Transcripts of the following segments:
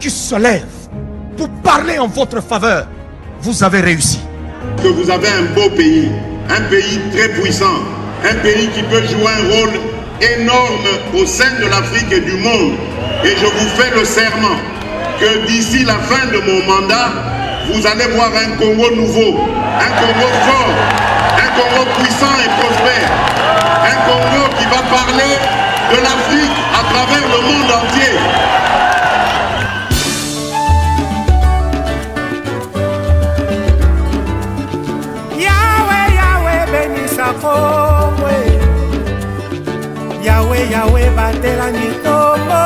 qui se lève pour parler en votre faveur, vous avez réussi. Que vous avez un beau pays, un pays très puissant, un pays qui peut jouer un rôle énorme au sein de l'Afrique et du monde. Et je vous fais le serment que d'ici la fin de mon mandat, vous allez voir un Congo nouveau, un Congo fort, un Congo puissant et prospère, un Congo qui va parler de l'Afrique à travers le monde entier. Yahweh, Yahweh, bénissa Congo. Yahweh, Yahweh, batela Congo.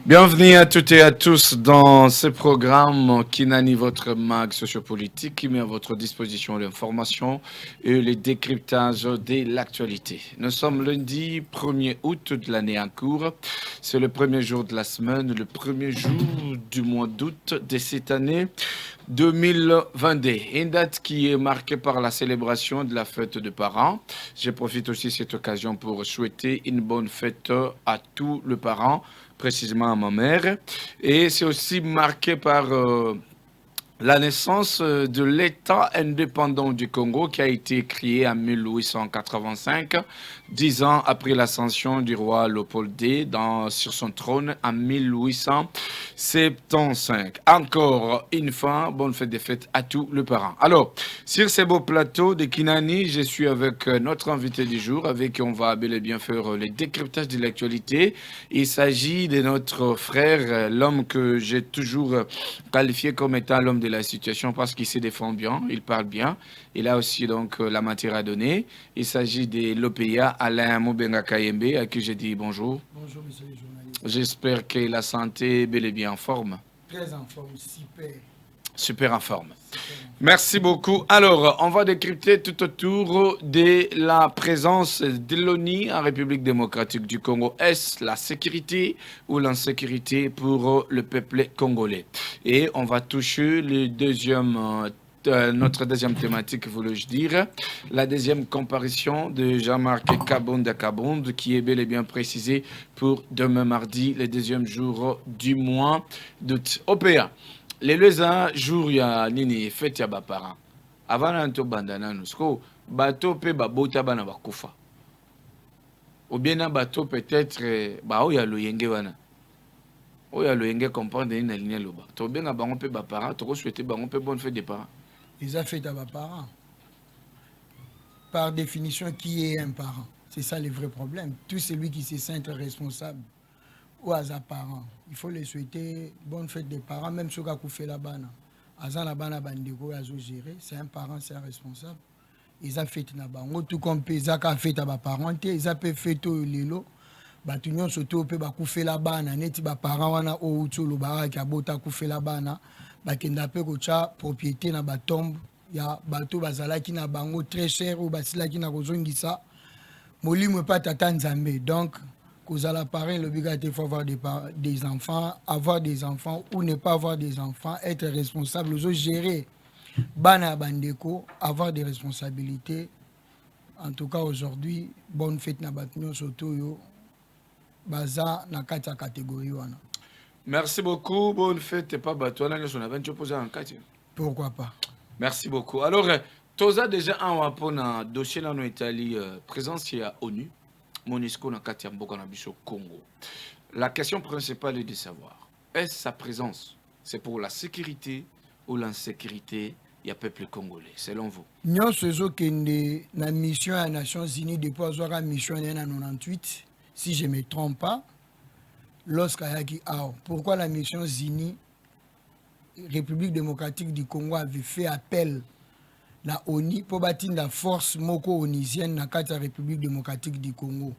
Bienvenue à toutes et à tous dans ce programme qui nanie votre mag sociopolitique, qui met à votre disposition l'information et le décryptage de l'actualité. Nous sommes lundi 1er août de l'année en cours. C'est le premier jour de la semaine, le premier jour du mois d'août de cette année 2022. Une date qui est marquée par la célébration de la fête des parents. Je profite aussi de cette occasion pour souhaiter une bonne fête à tous les parents, précisément à ma mère. Et c'est aussi marqué par la naissance de l'État indépendant du Congo qui a été créé en 1885, 10 ans après l'ascension du roi Léopold II sur son trône en 1875. Encore une fois, bonne fête des fêtes à tous les parents. Alors, sur ce beau plateau de Kinani, je suis avec notre invité du jour, avec qui on va bel et bien faire le décryptage de l'actualité. Il s'agit de notre frère, l'homme que j'ai toujours qualifié comme étant l'homme de la situation parce qu'il se défend bien, il parle bien. Il a aussi donc la matière à donner. Il s'agit de l'OPA Alain Moubenga Kayembe, à qui je dis bonjour. Bonjour, monsieur le journaliste. J'espère que la santé est bel et bien en forme. Très en forme, super. Super en forme. Merci beaucoup. Alors, on va décrypter tout autour de la présence de l'ONU en République démocratique du Congo. Est-ce la sécurité ou l'insécurité pour le peuple congolais? Et on va toucher notre deuxième thématique, voulais-je dire, la deuxième comparution de Jean-Marc Kabonde, qui est bel et bien précisée pour demain mardi, le deuxième jour du mois d'août. OPA. Les jours ya nini fête ya ba parents avant nanto bandana nusko bato pe ba bota bana bakufa ou bien na bato peut-être ba o ya loyenge wana o ya loyenge comprendre ni na ligne loba to benga bango pe ba parents to ko souhaiter bango pe bonne fête des parents. Ils ont fait à ba parents. Par définition, qui est un parent? C'est ça le vrai problème. Tout celui qui se sent responsable ou à sa parent, il faut les souhaiter bonne fête des parents, même ceux qui ont fait la bana. Azan la bana bandeko à gérer, c'est un parent, c'est un responsable. Ils ont fait na bango tout comme ils ont fait à ba parenté, ils ont fait au lelo. Ba tunyon soto pe ba kufe la bana neti ba parent wana o utulu ba ka bota kufe la bana ba kenda pe ko cha propriété na ba tombe ya bato bazala ki na bango très cher ou basila ki na kozongisa molimo pa tata nzambe. Donc Kozala parrain, l'obligation, il faut avoir des enfants, avoir des enfants ou ne pas avoir des enfants, être responsable, gérer Bana Bandeko, avoir des responsabilités. En tout cas, aujourd'hui, bonne fête na batnyo surtout yo baza na kati catégorie wana. Merci beaucoup, bonne fête et pas batouana nous on avait posé en kati. Pourquoi pas? Merci beaucoup. Alors, Toza déjà un wapona dossier là en Italie présence à ONU. MONUSCO na kati ya mboka na biso Congo. La question principale est de savoir, est-ce sa présence, c'est pour la sécurité ou l'insécurité du peuple congolais, selon vous? Nous sommes na mission à Nations Unies depuis la mission en 98, si je ne me trompe pas, lorsqu'ayaki ao. Pourquoi la Nations Unies, République démocratique du Congo avait fait appel la ONU pour bâtir la force moko onisienne na kati ya République démocratique du Congo.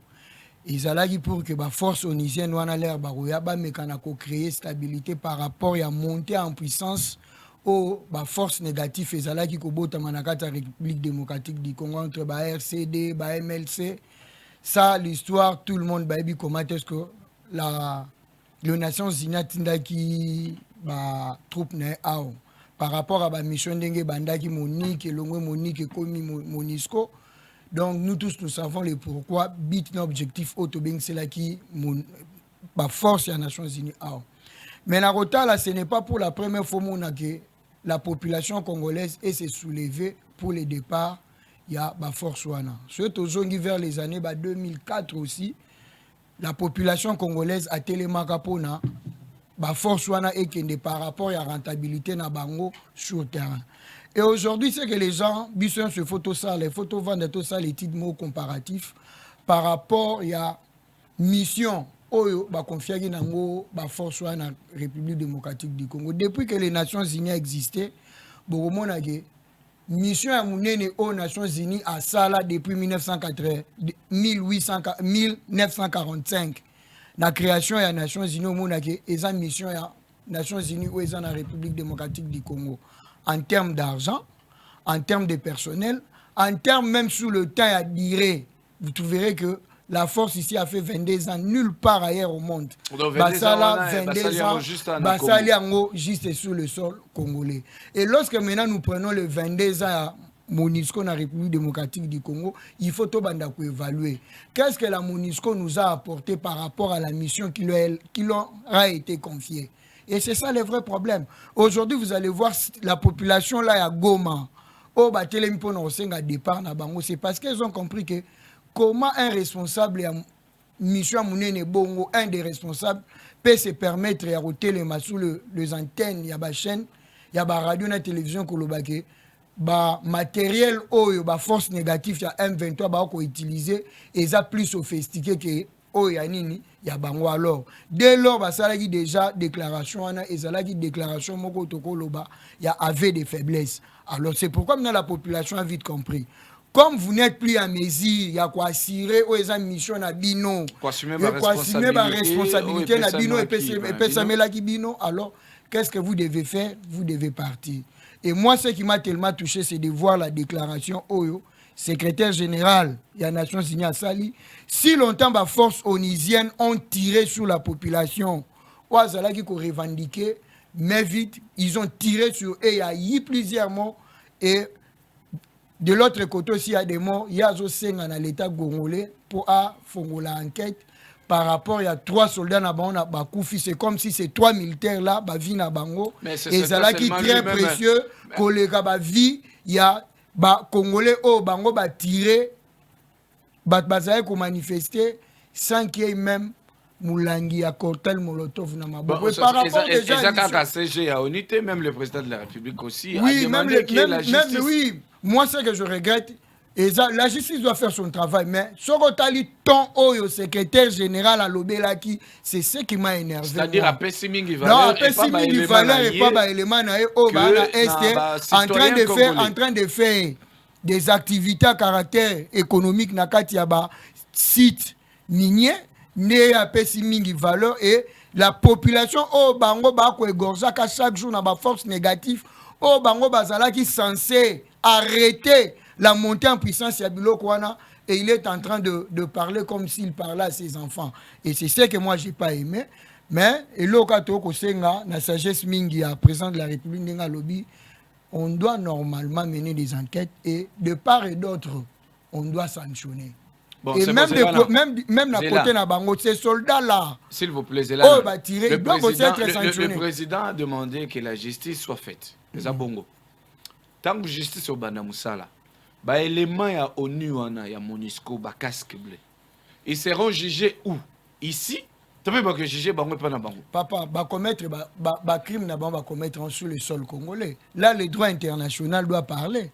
Ils allaient pour que la force onisienne wana l'air baroya ba mekana ko créer stabilité par rapport à monter en puissance au ba force négative ils allaient ko bota na kati ya République démocratique du Congo entre ba RCD, ba MLC. Ça l'histoire tout le monde ba bi comment est-ce que les Nations Unies tindaki ba troupe na ao par rapport à la mission d'Enge Bandaki Monique, Longwe Monique et Komi Monisco, Donc nous tous, nous savons le pourquoi. Bit un objectif autobing, c'est là qui force les Nations Unies. Mais la là, ce n'est pas pour la première fois que la population congolaise s'est soulevée pour le départ. Il y a la force wana. Surtout vers les années 2004 aussi, la population congolaise a télémarqué pour la force wana et que par rapport à la rentabilité na bango sur le terrain. Et aujourd'hui, c'est que les gens, bisous sur photo ça, les photos vendent tout ça, les titres mots comparatifs par rapport à la mission oyo ba confier nango ba force wana République démocratique du Congo. Depuis que les Nations Unies existaient, bokomona ke mission ya munene aux Nations Unies à Sala depuis 1945. La création des Nations Unies au monde est une mission des Nations Unies ou dans la République démocratique du Congo. En termes d'argent, en termes de personnel, en termes même sous le temps à durer, vous trouverez que la force ici a fait 22 ans nulle part ailleurs au monde. Basala 22 ans, Basala juste sur le sol congolais. Et lorsque maintenant nous prenons les 22 ans à MONUSCO dans la République démocratique du Congo, il faut tout évaluer. Qu'est-ce que la MONUSCO nous a apporté par rapport à la mission qui leur a été confiée? Et c'est ça le vrai problème. Aujourd'hui, vous allez voir la population là à Goma, au départ, c'est parce qu'ils ont compris que comment un responsable mission Mounene Bongo, un des responsables, peut se permettre de router les sous les antennes, il y a des chaînes, il y a des radios et télévision qui ba matériel oyo ba force négative ya M23 ba ko utiliser et ça plus sophistiqué que oyo nini ya bango. Alors dès lors ba salaki déjà déclaration ana ezalaki déclaration moko tokoloba ya avait des faiblesses. Alors c'est pourquoi maintenant la population a vite compris. Comme vous n'êtes plus à mesure, il y a quoi assurer aux mission na bino, quoi assumer ma responsabilité na bino et pesamela ki bino. Alors qu'est-ce que vous devez faire? Vous devez partir. Et moi, ce qui m'a tellement touché, c'est de voir la déclaration Oyo, secrétaire général de la Nations Unies à Sali. Si longtemps, les forces onisiennes ont tiré sur la population, Ouazala qui ont revendiqué, mais vite, ils ont tiré sur eux. Il y a eu plusieurs morts. Et de l'autre côté aussi, il y a des morts. Il y a aussi dans l'État congolais pour faire l'enquête. Par rapport à 3 soldats na bango na bakufi, c'est comme si ces 3 militaires là ba vie na bango et ça qui très précieux koleka ba vie ya ba congolais au bango ba tirer ba bazaye ko manifester sans qu'il y ait même Moulangi à cocktail Molotov na maboko. Par rapport déjà à CG à unité, même le président de la République aussi oui, a demandé que la justice. Même, oui, moi ce que je regrette. Et ça, la justice doit faire son travail, mais ce que ton au secrétaire général à l'Obelaki, c'est ce qui m'a énervé. C'est-à-dire à Pessiming valeur et pas élément en train de faire des activités à caractère économique na kati ya ba site minier né à Pessiming valeur et la population au bango ba ko egorjaka chaque jour na ba force négative au bango bazala qui censé arrêter la montée en puissance ya biloko wana et il est en train de parler comme s'il parlait à ses enfants. Et c'est ce que moi j'ai pas aimé. Mais et lokato ko senga na sagesse mingi à président de la République ndenga lobby, on doit normalement mener des enquêtes et de part et d'autre, on doit sanctionner. Bon, et même la côté na bango, ces soldats là. S'il vous plaît, là. Le président a demandé que la justice soit faite. C'est ça bongo. Tant que justice au bana musala. Bah éléments ya ONU wana ya MONUSCO ba casque bleu. Ils seront jugés où? Ici? Tu peux pas que juger bango pas na bango. Papa, ba commettre ba crime na bango ba commettre sur le sol congolais. Là le droit international doit parler.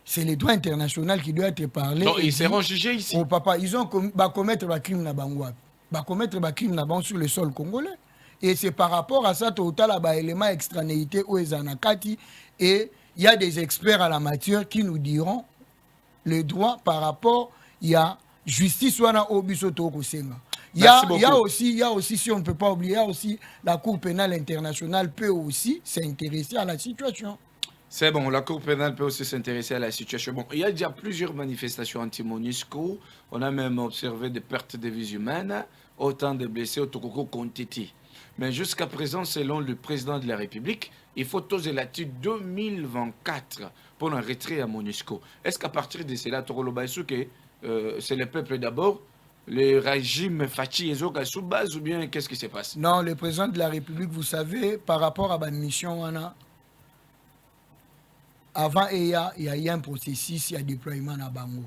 C'est le droit international qui doit être parlé. Donc ils seront jugés ici. Oh papa, ils ont ba commettre ba crime na bango. Ba commettre ba crime na bango sur le sol congolais. Et c'est par rapport à ça total ba élément extranéité ou ezanakati et il y a des experts à la matière qui nous diront le droit par rapport il y a justice wana obisoto kosenga. Il y a aussi, si on ne peut pas oublier, il y a aussi la Cour pénale internationale peut aussi s'intéresser à la situation. C'est bon, la Cour pénale peut aussi s'intéresser à la situation. Bon, il y a déjà plusieurs manifestations anti-MONUSCO. On a même observé des pertes de vies humaines, autant de blessés au Tokoko Kontiti. Mais jusqu'à présent, selon le président de la République, il faut toser la 2024 pour un retrait à MONUSCO. Est-ce qu'à partir de cela, c'est le peuple d'abord, le régime Fachi et Zoka sous base ou bien qu'est-ce qui se passe? Non, le président de la République, vous savez, par rapport à ma mission, avant il y a eu un processus, il y a déploiement à Bango.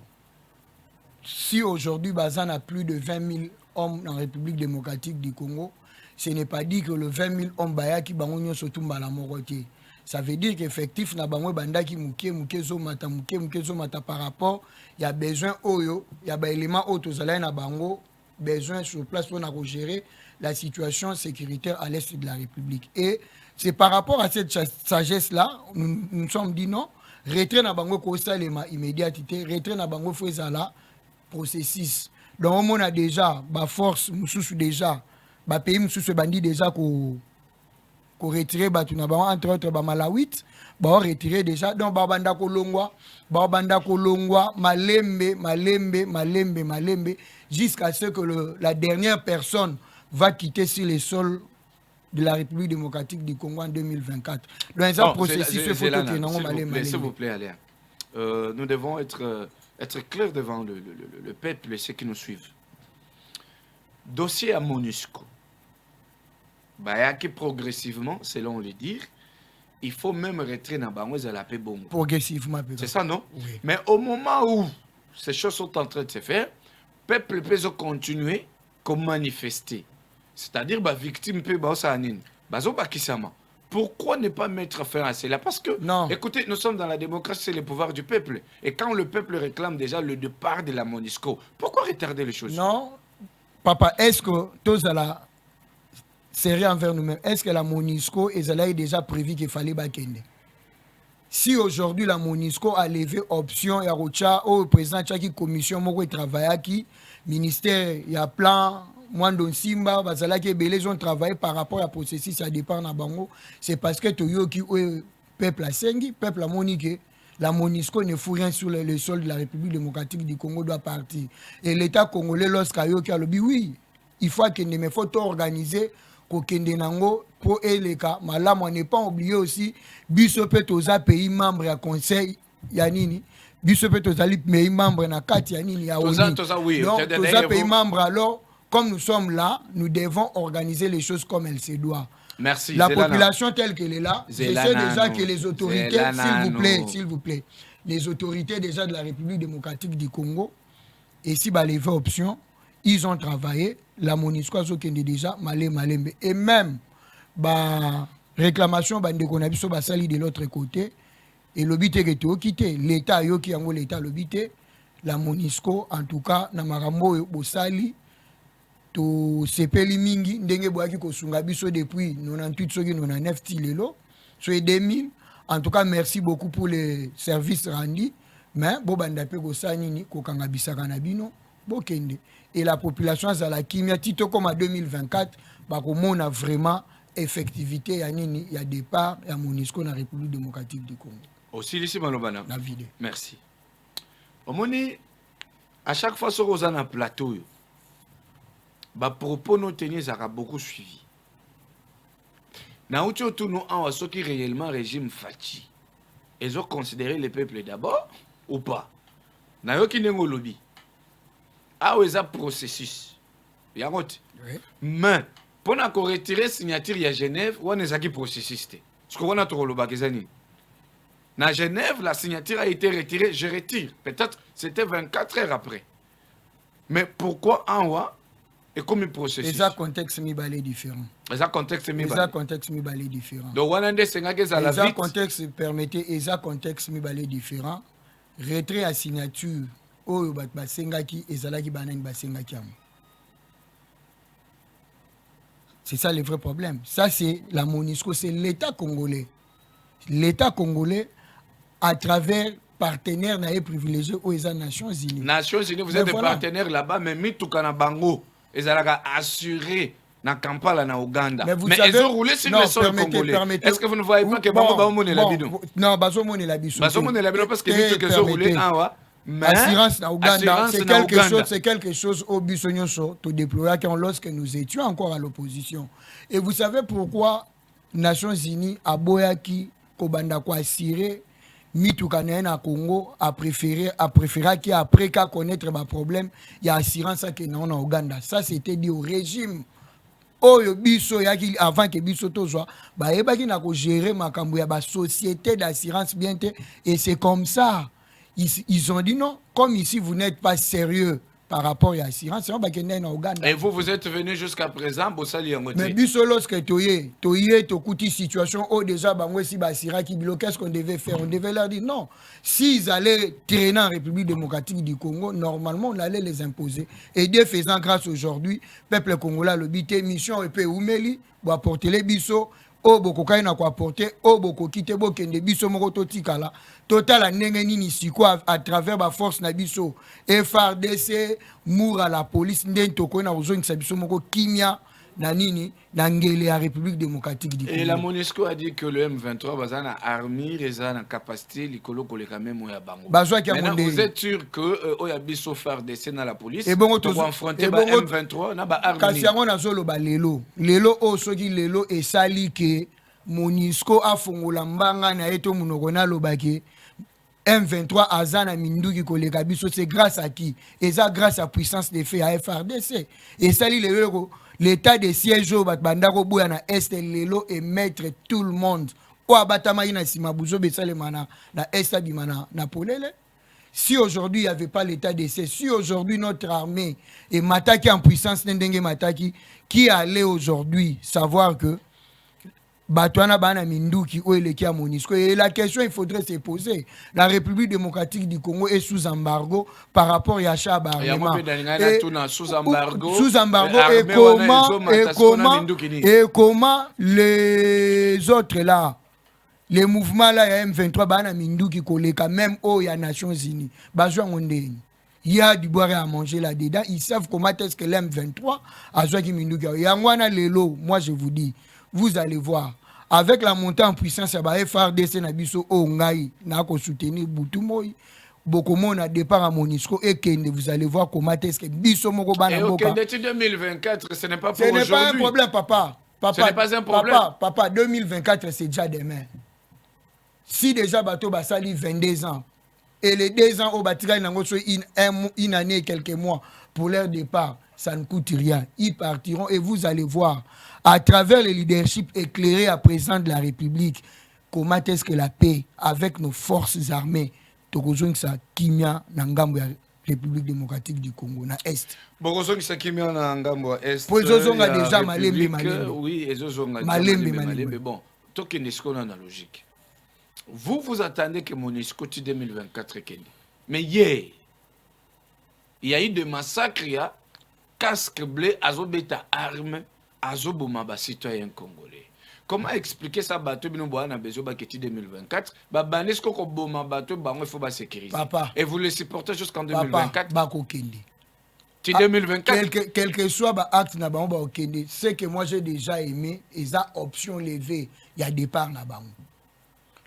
Si aujourd'hui, Bazan a plus de 20 000 hommes en République démocratique du Congo, ce n'est pas dit que le 20 000 hommes qui bangonyo surtout la moroté. Ça veut dire qu'effectivement, na bango banda ki muke zo mata par rapport, il y a besoin oyo, il y a des éléments autozala na bango, besoin sur place pour gérer la situation sécuritaire à l'est de la République. Et c'est par rapport à cette sagesse-là, nous sommes dit non, retrait na bango kosa lema immédiatité, retrait na bango fezala processus. Donc on a déjà ba force mususu déjà ba pays mususu bandi déjà ko retirer entre autres Malawit ba retirer déjà donc banda ko longwa malembe jusqu'à ce que la dernière personne va quitter sur les sols de la République démocratique du Congo en 2024. Donc ça processus s'il vous plaît Alain. Nous devons être clairs devant le peuple et ceux qui nous suivent. Dossier à MONUSCO. Qui progressivement, selon les dires, il faut même rentrer dans la paix bongo. Progressivement. C'est ça, non? Oui. Mais au moment où ces choses sont en train de se faire, le peuple peut continuer comme manifester. C'est-à-dire, victime peut pourquoi ne pas mettre fin à cela? Parce que, non. Écoutez, nous sommes dans la démocratie, c'est le pouvoir du peuple. Et quand le peuple réclame déjà le départ de la MONUSCO, pourquoi retarder les choses? Non, papa, est-ce que tous à la série envers nous-mêmes, est-ce que la MONUSCO est déjà prévu qu'il fallait bakende? Si aujourd'hui la MONUSCO a levé option, il y a au président de commission qui travaille qui ministère, il y a plan. Mwando Simba, Bazalaki et Belé ont travaillé par rapport à processus à départ na bango. C'est parce que Toyoki peuple a sengi, peuple a monique. La MONUSCO ne fout rien sur le sol de la République démocratique du Congo doit partir. Et l'État congolais, lorsqu'il a dit oui, il faut qu'il ne faut organiser qu'au Nango pour les cas. Mais là, on n'est pas oublié aussi, Bissopé Toza pays membre à conseil Yanini. Bissopé Toza pays membre na Kati Yanini ya ONU. Donc Toza pays membre alors. Comme nous sommes là, nous devons organiser les choses comme elles se doivent. Merci. La population telle qu'elle est là, je sais déjà que les autorités, s'il vous plaît, les autorités déjà de la République démocratique du Congo, et si les levé option, ils ont travaillé, la MONUSCO a déjà malembe. Et même, réclamation, de l'autre côté, et l'obité qui est quitté, l'État, l'État, l'obité, la MONUSCO, en tout cas, Namarambo, Bosali, to sepeli mingi ndenge boaki kosunga biso depuis 98 soki 99 tilelo so 2000 en tout cas merci beaucoup pour les services rendus mais bo banda pe ko sanini ko kanga bisaka na bino bokende et la population azala kimia tito comme en 2024 ba ko mona vraiment effectivité ya nini ya départ ya MONUSCO na République démocratique du Congo aussi ici malobana la vidéo merci omoni à chaque fois sur ozana plateau propos nous tenir ça a beaucoup suivi. Na outil tout nous en ce qui réellement régime Fachi. Ils ont considéré le peuple d'abord ou pas. Na yo ki nengo lobby. Ah ouais ça processus. Ya route. Mais pour na ko retirer signature à Genève, on est qui processus té. Ce qu'on a trop loba kezani. Na Genève la signature a été retirée, je retire. Peut-être c'était 24 heures après. Mais pourquoi en haut et comme un processus. Les contextes mi balé différents. Les contextes mi balé différents. Donc on a des sénégales à la vite. Les contextes permettaient les contextes mi balé différents. Retrait à signature au basengaki ezalaki banen basengaki am. C'est ça le vrai problème. Ça c'est la MONUSCO, c'est l'État congolais. L'État congolais à travers partenaires n'a privilégié aux Nations Unies. Nations Unies, vous êtes des partenaires là-bas, mais Mitukana Bango. Ils ont assuré dans Kampala, dans Ouganda. Mais ils ont roulé sur le sol congolais. Est-ce que vous ne voyez pas que Bango est la bidon? Non, Bazomo est la bidon. Bazomo est la bidon parce que ils ont roulé en haut. Assurance na Ouganda, assurance c'est quelque chose au Bissonyoso, tout déployé lorsque nous étions encore à l'opposition. Et vous savez pourquoi Nations Unies a boyaki kobanda kwa assurer Mitukanene à Congo a préféré qui après qu'à connaître ma problème, il y a assurance que non en Ouganda. Ça c'était dit au régime. Oyo biso yaki avant que biso tozwa ba ebaki na ko gérer makambo ya ba société d'assurance bien et c'est comme ça. Ils ont dit non, comme ici vous n'êtes pas sérieux par rapport à l'assurance, c'est pas que en Ouganda. Et vous êtes venu jusqu'à présent pour ça. Mais biso lorsque toye tokuti situation où déjà bango si basira qui bilo qu'est-ce qu'on devait faire? On devait leur dire non. S'ils allaient traîner en République démocratique du Congo, normalement on allait les imposer. Et Dieu faisant grâce aujourd'hui, peuple congolais le bité mission et pe oumeli pour apporter les biso o boko kaina ko apporter o boko kite bokende biso moko totikala total ndenge nini siko à travers ba force na biso FRDC mour à la police ndenge toko na ozongisa biso moko kimia na nini na ngele ya République démocratique du Congo. Et la MONUSCO a dit que le M23 bazana armée reza na capacité likolo koleka même ya bango. Maintenant vous êtes sûr que oya biso FRDC na la police et bon pour affronter ba M23 na ba armée. Kasi yango na zolo ba lelo o soki lelo e sali ke MONUSCO a fongola mbanga na eto munoko na lobaki M23 azana minduki koleka biso, c'est grâce à qui? Et ça grâce à puissance de fait à FRDC. Et sali lelo l'état de siège au Bandako Bouya na Est Lelo et mettre tout le monde. Ou abatama ina simabuzo besale mana na Est abimana na polele. Si aujourd'hui il n'y avait pas l'état de siège, si aujourd'hui notre armée est mataki en puissance n'endenge mataki, qui allait aujourd'hui savoir que Batouana Bana Minduki ou le Kia MONUSCO. Et la question il faudrait se poser. La République démocratique du Congo est sous embargo par rapport à Yacha Barema. Sous embargo. Sous embargo. Et comment les autres là, les mouvements là, il y a M23 Bana Minduki Koleka, même au ya Nations Unies. Bazouan Ondeni. Il y a du boire à manger là-dedans. Ils savent comment est-ce que l'M23 a joué qui Minduki. Yangwana Lelo, moi je vous dis, vous allez voir. Avec la montée en puissance, il y a FRDC Nabiso Ongai, Nako soutenir Boutumoy, Bokomo na départ à MONUSCO et Kende, vous allez voir comment est-ce que Biso Mokobana et Boka. Et 2024, ce n'est pas pour aujourd'hui. Ce n'est pas un problème, papa. Ce n'est pas un problème. Papa, 2024, c'est déjà demain. Si déjà Bato Basali 22 ans, et les 2 ans au Batika, une année et quelques mois pour leur départ, ça ne coûte rien. Ils partiront et vous allez voir, à travers le leadership éclairé à présent de la République, comment est-ce que la paix, avec nos forces armées, Tokozong sa Kimia Nangambo ya République démocratique du Congo, na Est. Bokozong sa Kimia Nangambo Est. Pour Zozonga déjà Malembe. Oui, et Zozonga Malembe. Bon, Tokenesco dans la logique. Vous attendez que MONUSCO tu 2024 Kenya. Mais hier, il y a eu des massacres, il y a casque bleu, azobeta arme, azoboma ba citoyen congolais. Comment expliquer ça bateau bino boana bezo ba keti 2024? Ba banesco ko boma bateau bango il faut ba sécuriser. Papa. Et vous le supportez jusqu'en 2024? Papa, bako kende. Tu 2024? Quel que soit ba acte na bango ba kende, c'est que moi j'ai déjà aimé et ça option levée, il y a départ na bango.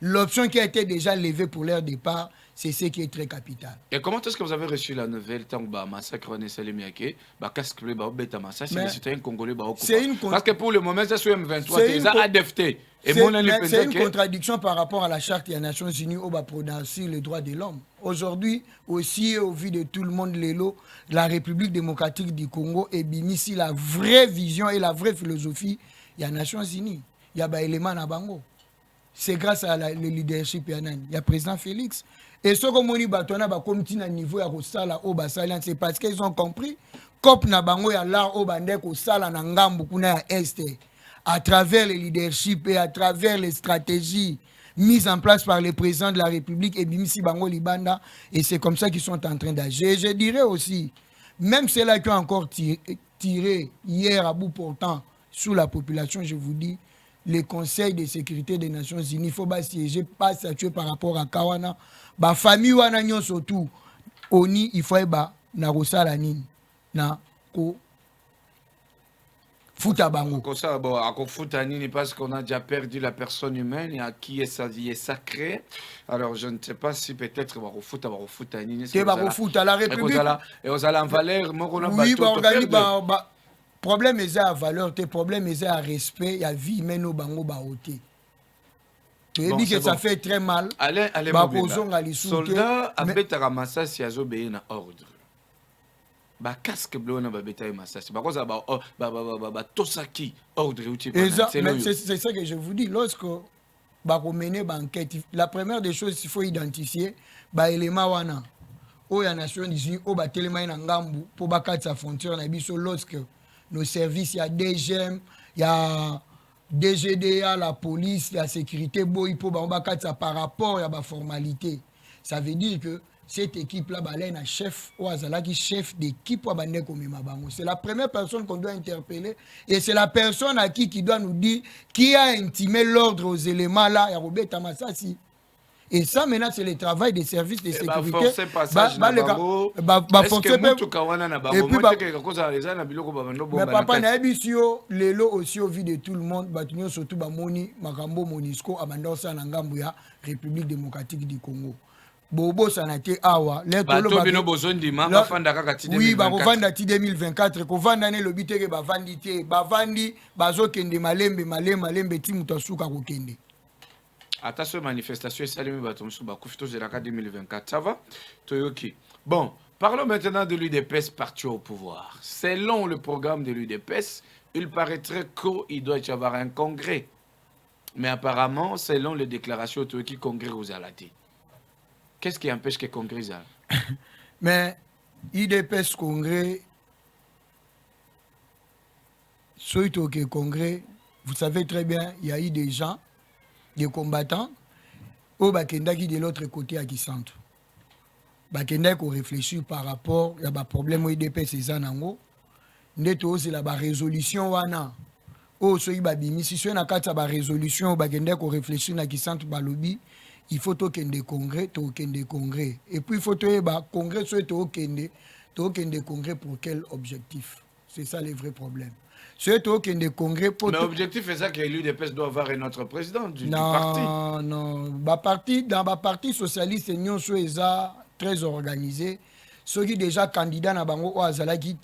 L'option qui a été déjà levée pour leur départ, c'est ce qui est très capital. Et comment est-ce que vous avez reçu la nouvelle tant que massacre on est salimiaké, casque bleu, bêta massacre, c'est les citoyens congolais parce que pour le moment, c'est sur M23, c'est ADFT. C'est une contradiction par rapport à la charte des Nations Unies où va prononcer les droits de l'homme. Aujourd'hui, aussi, au vu de tout le monde, la République démocratique du Congo est ici la vraie vision et la vraie philosophie des Nations Unies. Il y a des éléments à Bango. C'est grâce à le leadership, il y a président Félix. Et ce que moni batona ba comité na niveau ya kosala o basala, c'est parce qu'ils ont compris kop na bango ya la o bande ko sala na ngambu kuna ya est à travers le leadership et à travers les stratégies mises en place par le président de la République et bimisi bango libanda, et c'est comme ça qu'ils sont en train d'agir. Je dirais aussi, même ceux-là qui ont encore tiré hier à bout portant sous la population, je vous dis, le Conseil de sécurité des Nations Unies, il ne faut pas siéger, pas statuer par rapport à Kawana. La famille wana nyon surtout, oni il faut ba na rosala nini na ko futa bango. Comme ça, bon, à Kofutanini, parce qu'on a déjà perdu la personne humaine et à qui est sa vie est sacrée. Alors, je ne sais pas si peut-être Barofutanini. C'est Barofuta, la République. Et aux en valeur, oui, problème est à valeur, tes problèmes est à respect, il y a vie, mais nos bango baoté. Tu as dit que ça fait très mal. Allez, soldat, abeta ramassa si azo na ordre. Ba casque bleu na babeta massa. Ba koza ba tosaki ordre uti. C'est ça que je vous dis. Lorsque ba mener enquête, la première des choses il faut identifier ba élément wana. O ya nation ici o ba telema na ngambu pour ba katsa sa frontière na biso lorsque nos services, il y a DGM, il y a DGDA, la police, la sécurité, par rapport à la formalité. Ça veut dire que cette équipe-là, elle a un chef, chef d'équipe. C'est la première personne qu'on doit interpeller. Et c'est la personne à qui doit nous dire qui a intimé l'ordre aux éléments là. Il y a Robert Tamassasi. Et ça, maintenant, c'est le travail des services de sécurité. Forcer passage na bango. Est-ce que mutuka wana na bango? Moi, que koza les na biloko ba bando bomba. Mais papa na ebisio lelo aussi au vu de tout le monde, batunyo surtout ba moni makambo Monisco abandosa na ngambu ya République démocratique du Congo. Bobo sanate awa les tolo ba bino bozondi ma ba fanda kaka ti 2024. Oui, ba kovanda ti 2024 ko vanda ne lobite ke ba vandi te, ba vandi bazokende malembe ti muto suka ko kende. Attention, manifestation, salut, Kufito, c'est la 2024. Ça va? Toyoki. Bon, parlons maintenant de l'UDPS parti au pouvoir. Selon le programme de l'UDPS, il paraîtrait qu'il doit y avoir un congrès. Mais apparemment, selon les déclarations, Toyoki, congrès aux Alati. Qu'est-ce qui empêche que le congrès aille? Mais l'UDPS congrès, surtout que congrès, vous savez très bien, il y a eu des gens, des combattants au Bakendaki de l'autre côté à Kisanto. Bakendaki ko réfléchir par rapport à ba problème UDPS c'est nango. Neto c'est la ba résolution wana. O so iba bimi si so na kata ba résolution Bakendaki ko réfléchir na Kisanto ba lobby, il faut to kende congrès. Et puis il faut to ba congrès so to kende congrès pour quel objectif? C'est ça le vrai problème. C'est au congrès pour. Mais l'objectif est ça que l'UDPS doit avoir un autre président du parti. Non. Dans le parti socialiste, nous sommes très organisés. Ceux qui déjà candidats na bango Oazalaki,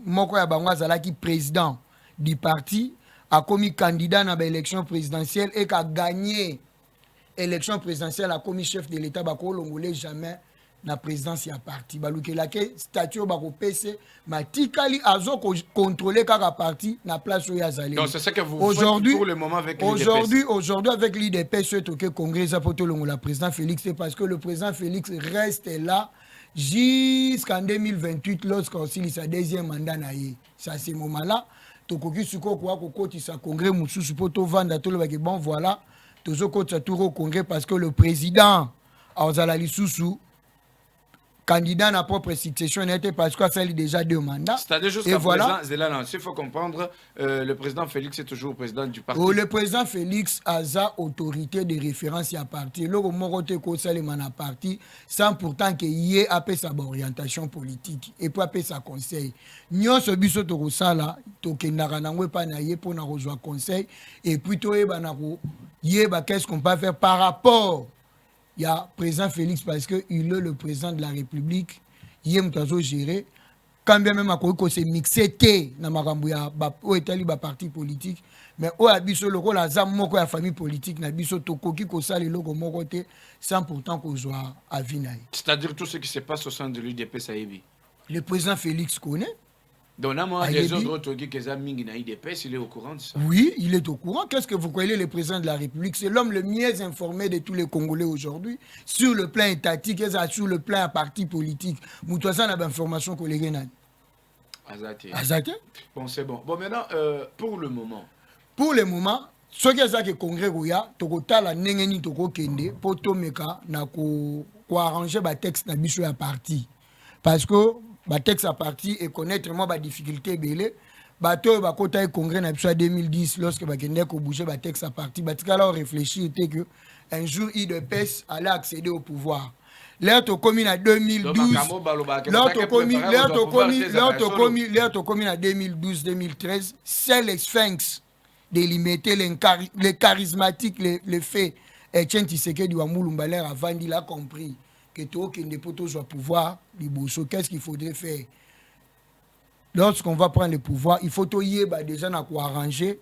moko ya bango Azalaki président du parti, a commis candidat na l'élection présidentielle et a gagné l'élection présidentielle, a commis chef de l'État, bako longolais jamais. Na présidence ya parti baluke la ke statut bako pese matikali azo contrôler kaka parti na place où yazali. Donc c'est ça que vous faites pour le moment avec l'UDPS. Aujourd'hui avec l'UDPS c'est que congrès ça poto longo la président Félix, c'est parce que le président Félix reste là jusqu'en 2028 lorsqu'on signe sa deuxième mandat na ye. Ça c'est moment là tokoki suko kwa kokoti sa congrès mususu poto vanda to le bon voilà tozo koti sa tour au congrès parce que le président Ozala Lisusu candidat à la propre succession n'était parce que ça a déjà 2 mandats. C'est-à-dire jusqu'à voilà. Il faut comprendre, le président Félix est toujours président du parti. Le président Félix a sa autorité de référence à parti. Le Morote Kosalema na parti, sans pourtant qu'il y ait appelé sa orientation politique et pour appeler sa conseil. Nous ce biso to sala to kendara nangwe pa na ye pour na rejoindre conseil et plutôt qu'est-ce qu'on peut faire par rapport. Il y a président Félix parce qu'il est le président de la République. Il est géré. Quand bien même il s'est mixé dans le parti politique, mais il y a la famille politique, sans pourtant qu'on soit à Vinaï. C'est-à-dire tout ce qui se passe au sein de l'UDP Saïbi. Le président Félix connaît. Donc, les autres qui il est au courant de ça. Oui, il est au courant. Qu'est-ce que vous croyez, le président de la République? C'est l'homme le mieux informé de tous les Congolais aujourd'hui, sur le plan étatique et sur le plan parti politique. Moutouassan a l'information que les Guénans. Azate. Bon, c'est bon. Bon, maintenant, pour le moment. Pour le moment, ce qui est ça que le Congrès, Tokotala Nengeni Toko Kende, Potomeka, n'a qu'à arranger le texte dans le parti. Parce que le texte à parti et connaître vraiment la difficulté. Bato ba kota congrès na 2010 lorsque ba kende ko bouger ba texte à parti batika là réfléchir était que un jour IDPS allait accéder au pouvoir. L'air to commis en 2012. L'air to commis en 2012-2013. C'est les sphinx délimiter les charismatiques, les faits. Et Etienne Tshisekedi wa Mulumba l'air avant il a compris que tout qui ne peut pas pouvoir, qu'est-ce qu'il faudrait faire? Lorsqu'on va prendre le pouvoir, il faut y déjà arranger.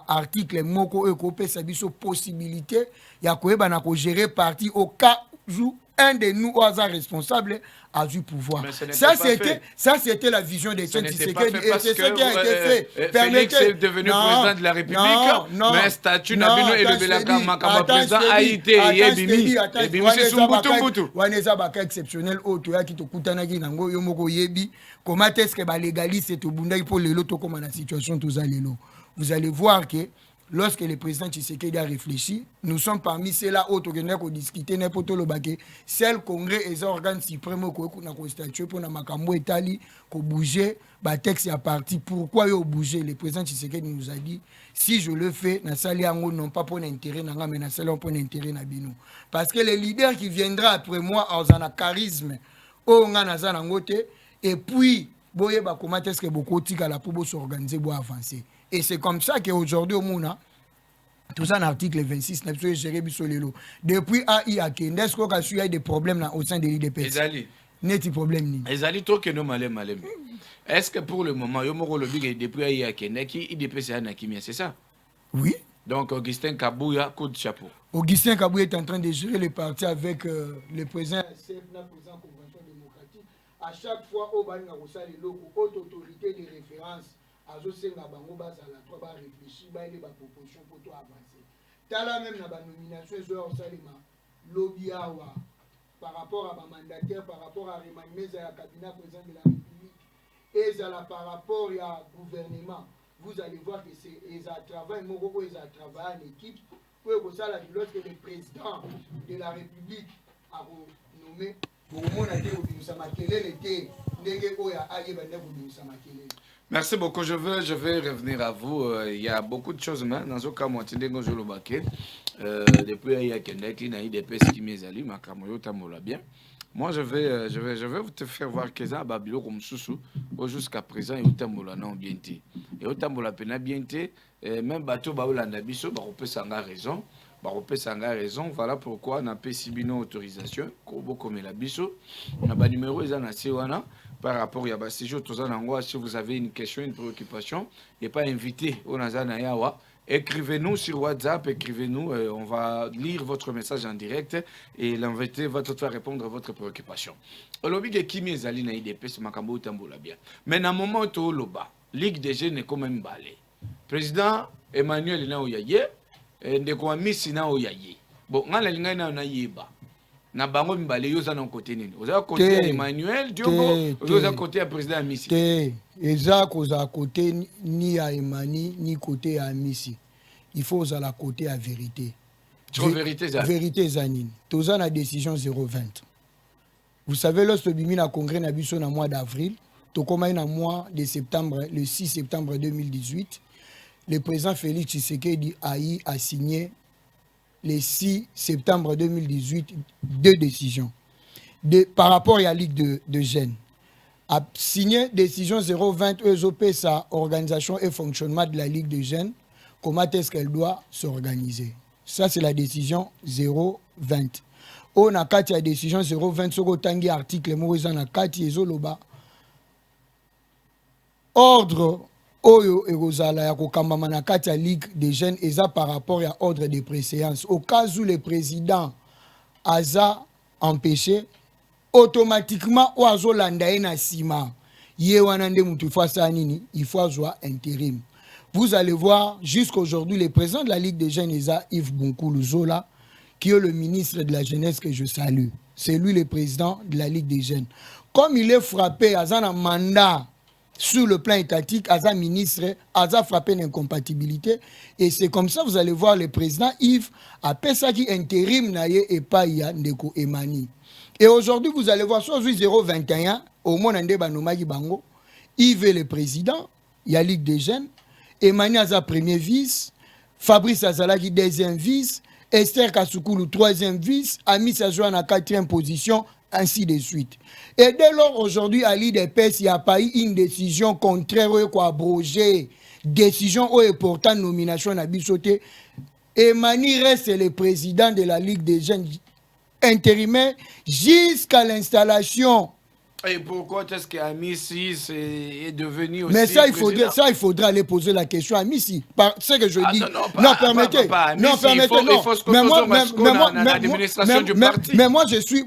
Article moko ekopé sa biso possibilité ya koyeba na ko gérer parti au cas où un de nous est responsable a du pouvoir. Ça c'était la vision des Tshisekedi et c'est ce qui a été fait. Félix est devenu président de la République, mais statut Nabino et le Belaka Makama président Haïti et Bimi. Et Bimi c'est Sumbutu. Waneza baka exceptionnel auto ya ki to kutana ki nango yo moko yebi comment est-ce que ba légaliste to bunda pour le loto comme la situation tous lelo. Vous allez voir que lorsque le président Tshisekedi a réfléchi, nous sommes parmi ceux-là autres qui ont discuté n'importe le baquet. C'est le Congrès et les organes suprêmes qui ont constitué pour Makambo Italie, qui ont bougé, le texte est parti. Pourquoi ils ont bougé? Le président Tshisekedi nous a dit, si je le fais, non pas pour l'intérêt, mais pour l'intérêt. Parce que le leader qui viendra après moi, ont un charisme, et puis, comment est-ce que beaucoup de gens pour s'organiser pour avancer. Et c'est comme ça qu'aujourd'hui, au Mouna, tout ça, dans l'article 26, depuis AI à Kende, est-ce qu'on a eu des problèmes au sein de l'IDPS? Ezali. N'est-ce problème? Ezali, toi que nous malem. Est-ce que pour le moment, depuis AI à Kende, qui IDPS est Nakimia, c'est ça? Oui. Donc, Augustin Kabouya, coup de chapeau. Augustin Kabouya est en train de gérer le parti avec le président CFNA, président Convention démocratique. À chaque fois, au Bani Narosa, les locaux, haute autorité de référence. Azosenga bango bazala toi ba réfléchir ba les ba proposition pour toi avancer. Tala même na ba nomination zo salima lobby awa par rapport à ma mandataire, par rapport à remaniement ya cabinet président de la République et ça par rapport à gouvernement. Vous allez voir que c'est un travail moko et un travail en équipe pour que ça lorsque le président de la République a nommé pour mon até obimisa makele l'été ndenge oya aye bande obimisa makele. Merci beaucoup. Je vais revenir à vous. Il y a beaucoup de choses, mais dans ce cas, moi, depuis il y a bien. Moi, je vais vous te faire voir que ça, Babilo comme Soussou, jusqu'à présent, il y a non bien été. Et autant pour la peine bien été, même bateau Baoulanda Bisso, Baropé Sanga raison. Baropé Sanga raison. Voilà pourquoi on a payé Sibino autorisation, comme la Bisso. On a numéro, ils en ont par rapport à Bastijo, si vous avez une question, une préoccupation, et pas invité au Nazana Yawa, écrivez-nous sur WhatsApp, écrivez-nous, on va lire votre message en direct et l'invité va tout faire répondre à votre préoccupation. Olobi ke kimi ezali na IDPS makambo utambola bien. Mais na moment to loba, Ligue des jeunes est quand même balé. Président Emmanuel na oyaye, ndeko wa misi na oyaye. Bon, ngala linga na yeba. Na bango mbale yoza na côté nini oza côté Emmanuel Diogo oza côté ya président Misi eza koza côté ni à Emani ni côté à Misi il faut oza la côté à vérité vérité zanine toza na décision 020 vous savez lorsque bimi na congrès na biso na mois d'avril to koma na mois de septembre le 6 septembre 2018 le président Félix Tshisekedi a signé le 6 septembre 2018, deux décisions. Par rapport à la Ligue de jeunes, a signé décision 020 ESOP, sa organisation et fonctionnement de la Ligue de jeunes, comment est-ce qu'elle doit s'organiser. Ça, c'est la décision 020. On a la décision 020, sur le article, ordre Oyo Erozala ya kokamba na kati ya Ligue des jeunes eza par rapport à ordre de préséance. Au cas où le président aza empêché, automatiquement oazo landaye na sima. Ye wana nde mutu fasa nini, il faut avoir intérim. Vous allez voir jusqu'aujourd'hui le président de la Ligue des jeunes eza Yves Bonkulu Zola qui est le ministre de la jeunesse que je salue. C'est lui le président de la Ligue des jeunes. Comme il est frappé aza na mandat sur le plan étatique, Aza ministre, Aza frappé d'incompatibilité. Et c'est comme ça, vous allez voir le président Yves, après ça qui intérim naye et pas ya ndeko Emani. Et aujourd'hui, vous allez voir, sur 021, au monde ande banomaki bango, Yves est le président, il y a Ligue des jeunes, Emani Aza premier vice, Fabrice Azalaki deuxième vice, Esther Kasukulu troisième vice, Amis Azouana quatrième position, ainsi de suite. Et dès lors, aujourd'hui, à l'IDPS, il n'y a pas eu une décision contraire ou abroger. Décision ou important nomination à Bissoté. Emani reste le président de la Ligue des jeunes intérimaires jusqu'à l'installation. Et pourquoi est-ce qu'Amissi est devenu aussi mais ça il faudra aller poser la question à Missi. Ce que je dis. Non, permettez. Non, permettez. Mais moi je suis.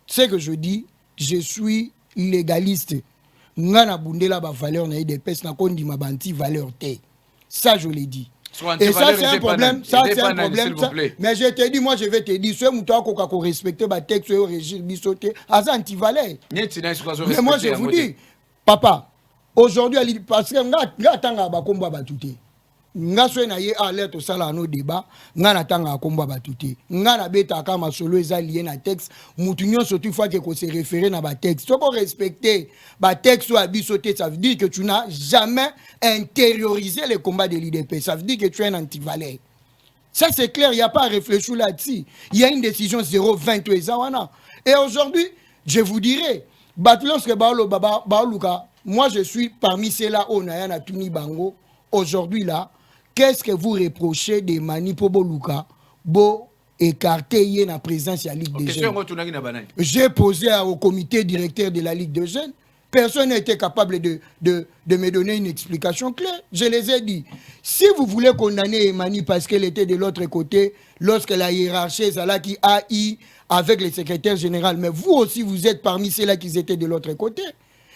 Ce que je dis, je suis légaliste. Ngana bundela ba valeur na IDPS na kondi mabanti valeur te. Ça je l'ai dit. Et ça c'est un problème, mais je te dis, moi je vais te dire, ce mouton qu'on respecte le texte au régime bisoté, à ça anti-valais. Mais moi je vous dis, papa, aujourd'hui, parce que nga tanga ba komba ba tuté. Nga so na ye alerte au sala no débat, nga na tanga komba ba tuté. Nga na beta kama solo eza lié na texte, moutunyo surtout fois que se référer na ba texte. Tu faut respecter ba texte ou abisoté, ça veut dire que tu n'as jamais intériorisé les combats de l'IDP. Ça veut dire que tu es un anti-valais. Ça c'est clair, il n'y a pas à réfléchir là-dessus. Il y a une décision 0,20 et aujourd'hui, je vous dirai, lorsque Baoluka, moi je suis parmi ceux-là au Nayana Tuni Bango, aujourd'hui là, qu'est-ce que vous reprochez des Manipobo Luka, Bo écarter la présence de la Ligue des jeunes? J'ai posé au comité directeur de la Ligue des jeunes. Personne n'a été capable de me donner une explication claire. Je les ai dit. Si vous voulez condamner Emani parce qu'elle était de l'autre côté, lorsque la hiérarchie est là qui a eu avec le secrétaire général, mais vous aussi vous êtes parmi ceux-là qui étaient de l'autre côté.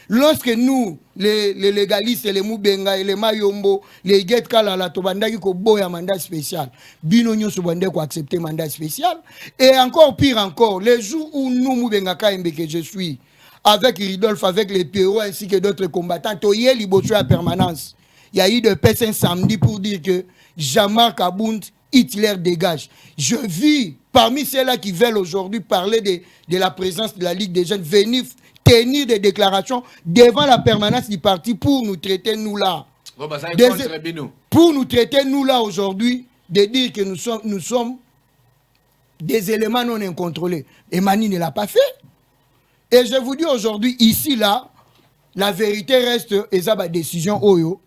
Lorsque nous, les légalistes, les Moubenga, les Mayombo, les Getkala, la Tobanda, qui ont un mandat spécial, Binonyo Sobande qui accepté mandat spécial, et encore pire encore, les jours où nous, Moubenga Kaimbe, que je suis, avec Ridolphe, avec les Péros ainsi que d'autres combattants, Toye Libotu à permanence. Il y a eu de personnes samedi pour dire que Jean-Marc Abound, Hitler dégage. Je vis parmi ceux-là qui veulent aujourd'hui parler de la présence de la Ligue des jeunes, venir tenir des déclarations devant la permanence du parti pour nous traiter nous là. Pour nous traiter nous là aujourd'hui, de dire que nous sommes des éléments non incontrôlés. Et Mani ne l'a pas fait. Et je vous dis aujourd'hui, ici là, la vérité reste, et ça ma décision Oyo,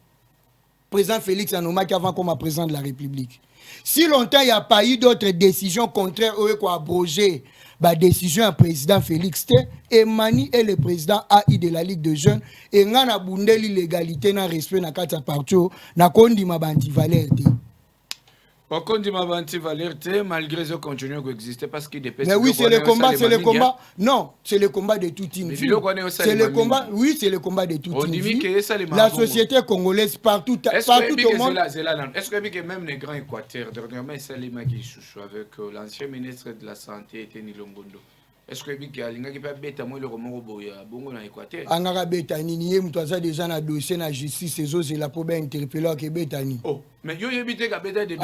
président Félix Anomaki avant comme président de la République. Si longtemps il n'y a pas eu d'autres décisions contraires Oyo qui abrogé la décision à président Félix T, et Mani est le président AI de la Ligue de jeunes, et on a bundé l'illégalité, na respect na kata partout, na kondi mabanti valerte. Au kondi mabanti valerte, malgré ça continue d'exister parce qu'il dépêche. Mais oui, c'est le combat, c'est le combat. Non, c'est le combat de toute une vie. C'est le combat, oui, c'est le combat de toute une vie. La société congolaise partout au monde. Est-ce que même les grands Équateurs, dernièrement, c'est les Magui Chouchou avec l'ancien ministre de la Santé, Teni Longondo. Est-ce que vous avez bêta moi le roman bongo na Équateur? Angara bêta ni ni mtu aza déjà na dossier na justice ces autres la pour bien interpeller que bêta ni. Oh, mais yo yebite ka bêta de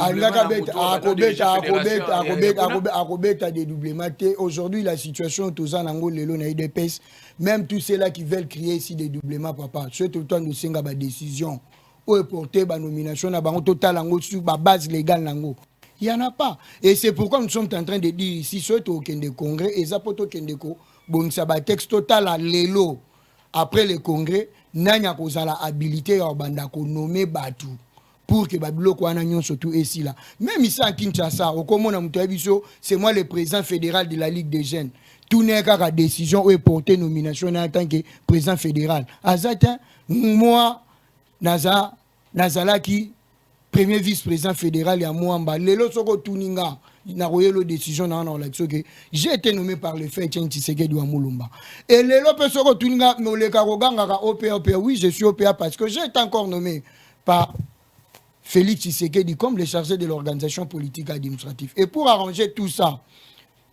akobeta dédoublement. Aujourd'hui la situation toza nango lelo na IDPS, même tous ceux là qui veulent créer ici dédoublement papa, c'est tout le temps de senga ba décision ou porter ba nomination na bango total nango sur ba base légale nango. Il n'y en a pas. Et c'est pourquoi nous sommes en train de dire ici, ce que congrès, et ça peut être bon, ça va texte total à l'élo. Après le congrès, nous avons la habilité à nommer Batu pour que Babilo Kouanagnon surtout ici là. Même ici à Kinshasa, au Komona c'est moi le président fédéral de la Ligue des jeunes. Tout n'est qu'à la décision ou porter nomination en tant que président fédéral. Azata, moi, Nazala qui premier vice-président fédéral et à Mouamba, Lelo Soko Tuninga, na royelo décision na élection que j'ai été nommé par le fait Tien Tshisekedi wa Mulumba. Et Lelo pe Soko Tuninga me le karoganga OPA, oui, je suis OPA parce que j'ai été encore nommé par Félix Tshisekedi comme le chargé de l'organisation politique administrative. Et pour arranger tout ça,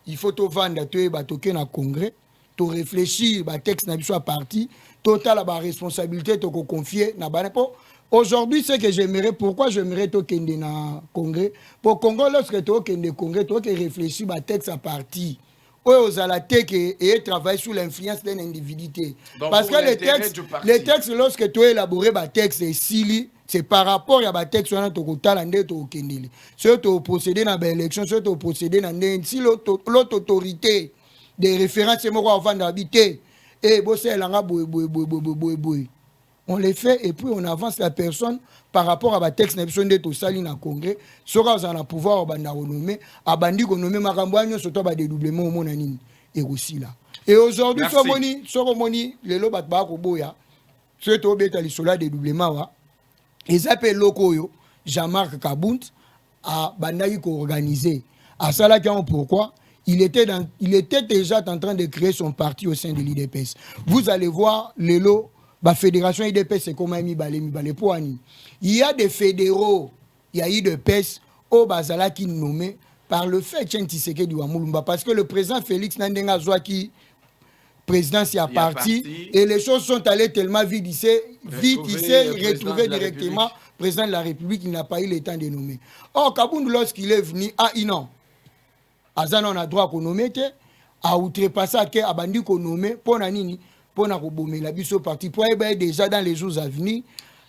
il faut tout vendre toke na congrès, to réfléchir ba texte na biso parti, total la responsabilité to confier na banepo. Aujourd'hui, ce que j'aimerais, pourquoi j'aimerais tout kende na congrès, pour Congo, lorsque tu kende congrès, tu réfléchir à texte à parti. Aux alatek et travailler sous l'influence d'un individu. Parce que les textes, lorsque tu élaboré un texte, c'est par rapport à un texte, on a tout le temps si tu procédé dans l'élection, si tu procédé dans si l'autre autorité des références et moi avant d'habiter et bosser langa boy. On les fait et puis on avance la personne par rapport à la texte de tout ça na congrès sera en pouvoir banda renommer abandi renommer makambo surtout ba dédoublement au monanine et aussi là et aujourd'hui soromoni les lobat ba ko boya surtout beta lisola dédoublement wa ils appellent loko yo Jean-Marc Kabound a bandaki ko organiser à ça là pourquoi il était déjà en train de créer son parti au sein de l'IDPS. Vous allez voir la fédération IDPS c'est comment mi pour Ani. Il y a des fédéraux, il y a IDPS au Bazala qui nommé par le fait Tchen Tshisekedi wa Mulumba parce que le président Félix Nandenga Zouaki président s'y a parti et les choses sont allées tellement vite il s'est retrouvé directement président de la République, il n'a pas eu le temps de nommer. Or Kabound lorsqu'il est venu à Inan Azan on a droit qu'on nomme à outrepasser à bandi qu'on nomme pour nanini pour na robomé la biso parti pour être déjà dans les jours à venir.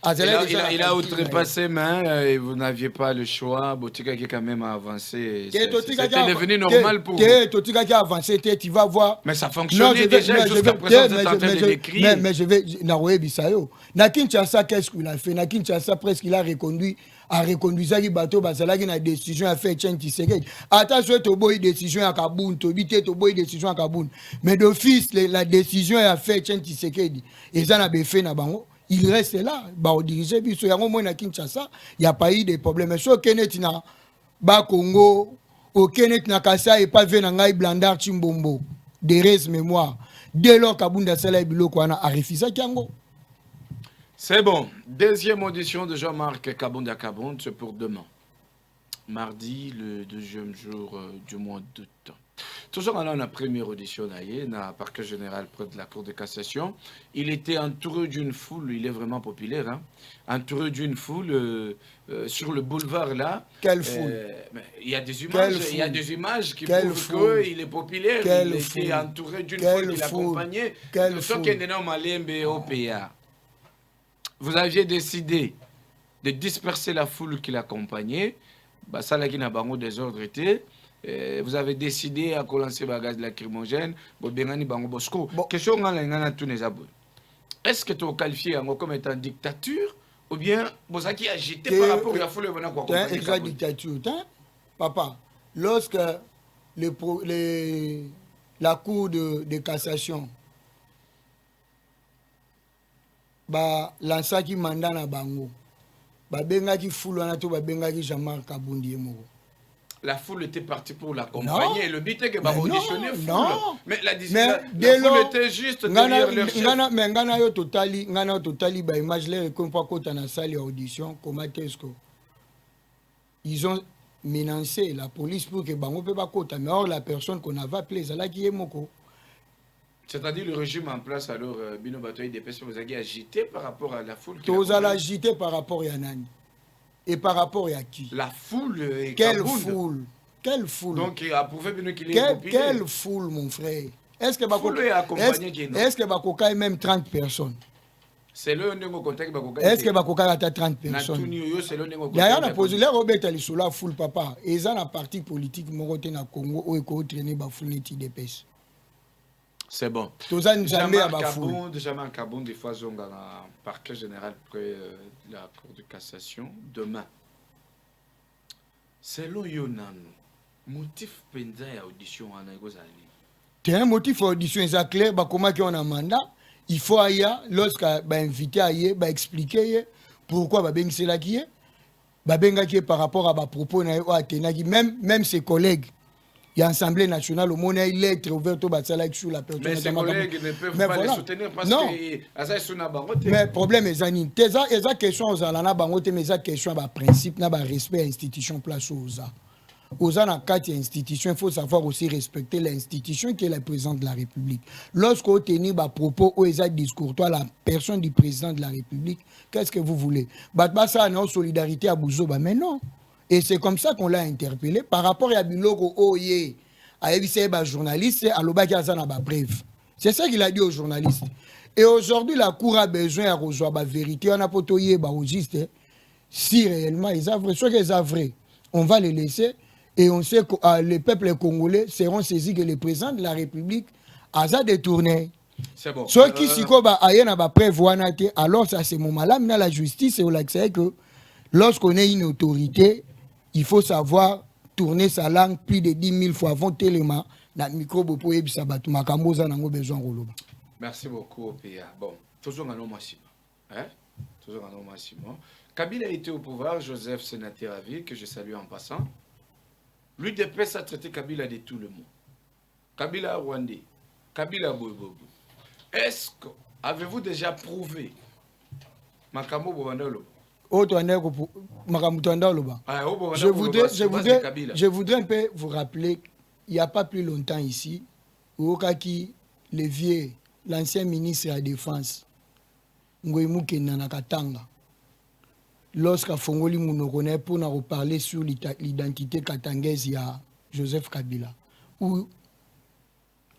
Il a outrepassé mais vous n'aviez pas le choix. Botika qui quand même a avancé. C'était devenu normal pour vous. Totika qui a avancé, tu vas voir. Mais ça fonctionnait déjà jusqu'à présent. Vous êtes en train de l'écrire. Mais je vais Naroé Bissayo. Na Kinshasa qu'est-ce qu'il a fait? Na Kinshasa presque il a reconduit. A reconduit ça qui bateau basala qui na décision à faire Tchen Tshisekedi. Attention to boy décision à Kabound, to bité to boy décision à Kabound. Mais d'office la décision à faire Tchen Tshisekedi. Et ça n'a pas fait na bango. Il reste là, bah au diriger biso yango mo na Kinshasa, il y a pas eu de problème. So Kenneth na ba Congo, au Kenneth na Kassa et pas venu ngai Blandard Chimbombo. Des res mémoire. Dès lors Kabunda Sala biloko wana a refusé Kiango. C'est bon. Deuxième audition de Jean-Marc Kabound, c'est pour demain. Mardi, le deuxième jour du mois d'août. Toujours en la première audition, dans le parquet général près de la Cour de cassation, il était entouré d'une foule, il est vraiment populaire, hein, entouré d'une foule sur le boulevard là. Quelle foule? Il y a des images, qui prouvent qu'il est populaire. Il était entouré d'une foule qui l'accompagnait. Vous aviez décidé de disperser la foule qui l'accompagnait. Ça là qui n'a pas des ordres été. Vous avez décidé à lancer le gaz lacrymogène. Question est-ce que tu es qualifié comme étant dictature ou bien vous avez agité par rapport à la foule? Exact dictature. Papa, lorsque la Cour de cassation lança qui mandat na bango benga qui foule na to benga qui Jean-Marc Kabound moko. La foule était partie pour l'accompagner. Le but est que va auditionner foule. Non. Mais la foule était juste derrière leur chef. Mais ngana yo totali ba image là comme pas kota na salle audition comment est-ce que ils ont menacé la police pour que bango peut pas kota mais or la personne qu'on avait appelée ça là qui est moko. C'est-à-dire le régime en place alors Bino Batoy des personnes vous avez agité par rapport à la foule. Vous allez agiter par rapport à Nani. Et par rapport à qui? La foule. Quelle foule? Quelle foule? Donc, il a prouvé qu'il est populaire. Quelle foule, mon frère? Est-ce que Bakoka est même 30 personnes? C'est le niveau contact Bakoka. Est-ce que Bakoka a 30 personnes? Il y a un posé là, Robert Ali sur la foule, papa. Et ça, la partie politique, mon na Congo, où il traîner la foule neti dépêche. C'est bon. Jean-Marc Kabound, des fois, on a un parquet général près de la Cour de cassation demain. Selon Yonan, motif pendant l'audition à Nagozali. C'est un motif d'audition, c'est clair, comment on a un mandat. Il faut aller, lorsqu'on va inviter à aller, expliquer pourquoi c'est là qui est. Par rapport à propos, même ses collègues. Il y a l'Assemblée nationale, au monde, il est ouvert au Batsala sur la personne. Mais ses collègues ne peuvent pas les soutenir parce que mais le problème est que les questions aux Alana Bangote, mais les questions à principe, na respect à l'institution place aux A. Aux A, dans 4 institutions, il faut savoir aussi respecter l'institution qui est la présidente de la République. Lorsqu'on tenait à propos aux discours, toi, la personne du président de la République, qu'est-ce que vous voulez? Ça, non, solidarité à Bouzoba, mais non. Et c'est comme ça qu'on l'a interpellé par rapport à Biloko Oye, à un journaliste, à l'Obakazana bref. C'est ça qu'il a dit aux journalistes. Et aujourd'hui, la Cour a besoin de rejoindre la vérité. On a potoyé au juste. Si réellement ils sont vrai, on va les laisser. Et on sait que les peuples congolais seront saisis que le président de la République a détourné. C'est bon. Ceux qui s'y preuve, alors ça c'est mon malade. Mais la justice, c'est que lorsqu'on est une autorité, il faut savoir tourner sa langue plus de 10 000 fois avant tellement dans le micro pour besoin. Merci beaucoup, PA. Bon, toujours un homme maximum. Hein? Toujours un homme maximum. Kabila était au pouvoir, Joseph Sénateur à vie, que je salue en passant. L'UDPS a traité Kabila de tout le monde. Kabila Rwandais, Kabila Bobo. Est-ce que avez-vous déjà prouvé Makambo Bobandalo? Je voudrais un peu vous rappeler, il n'y a pas plus longtemps ici, Okaki, le vieux, l'ancien ministre de la Défense, Ngoïmouke Nanakatanga, lorsqu'à Fongoli Mounokone pour nous reparler sur l'identité katangaise, il y a Joseph Kabila, où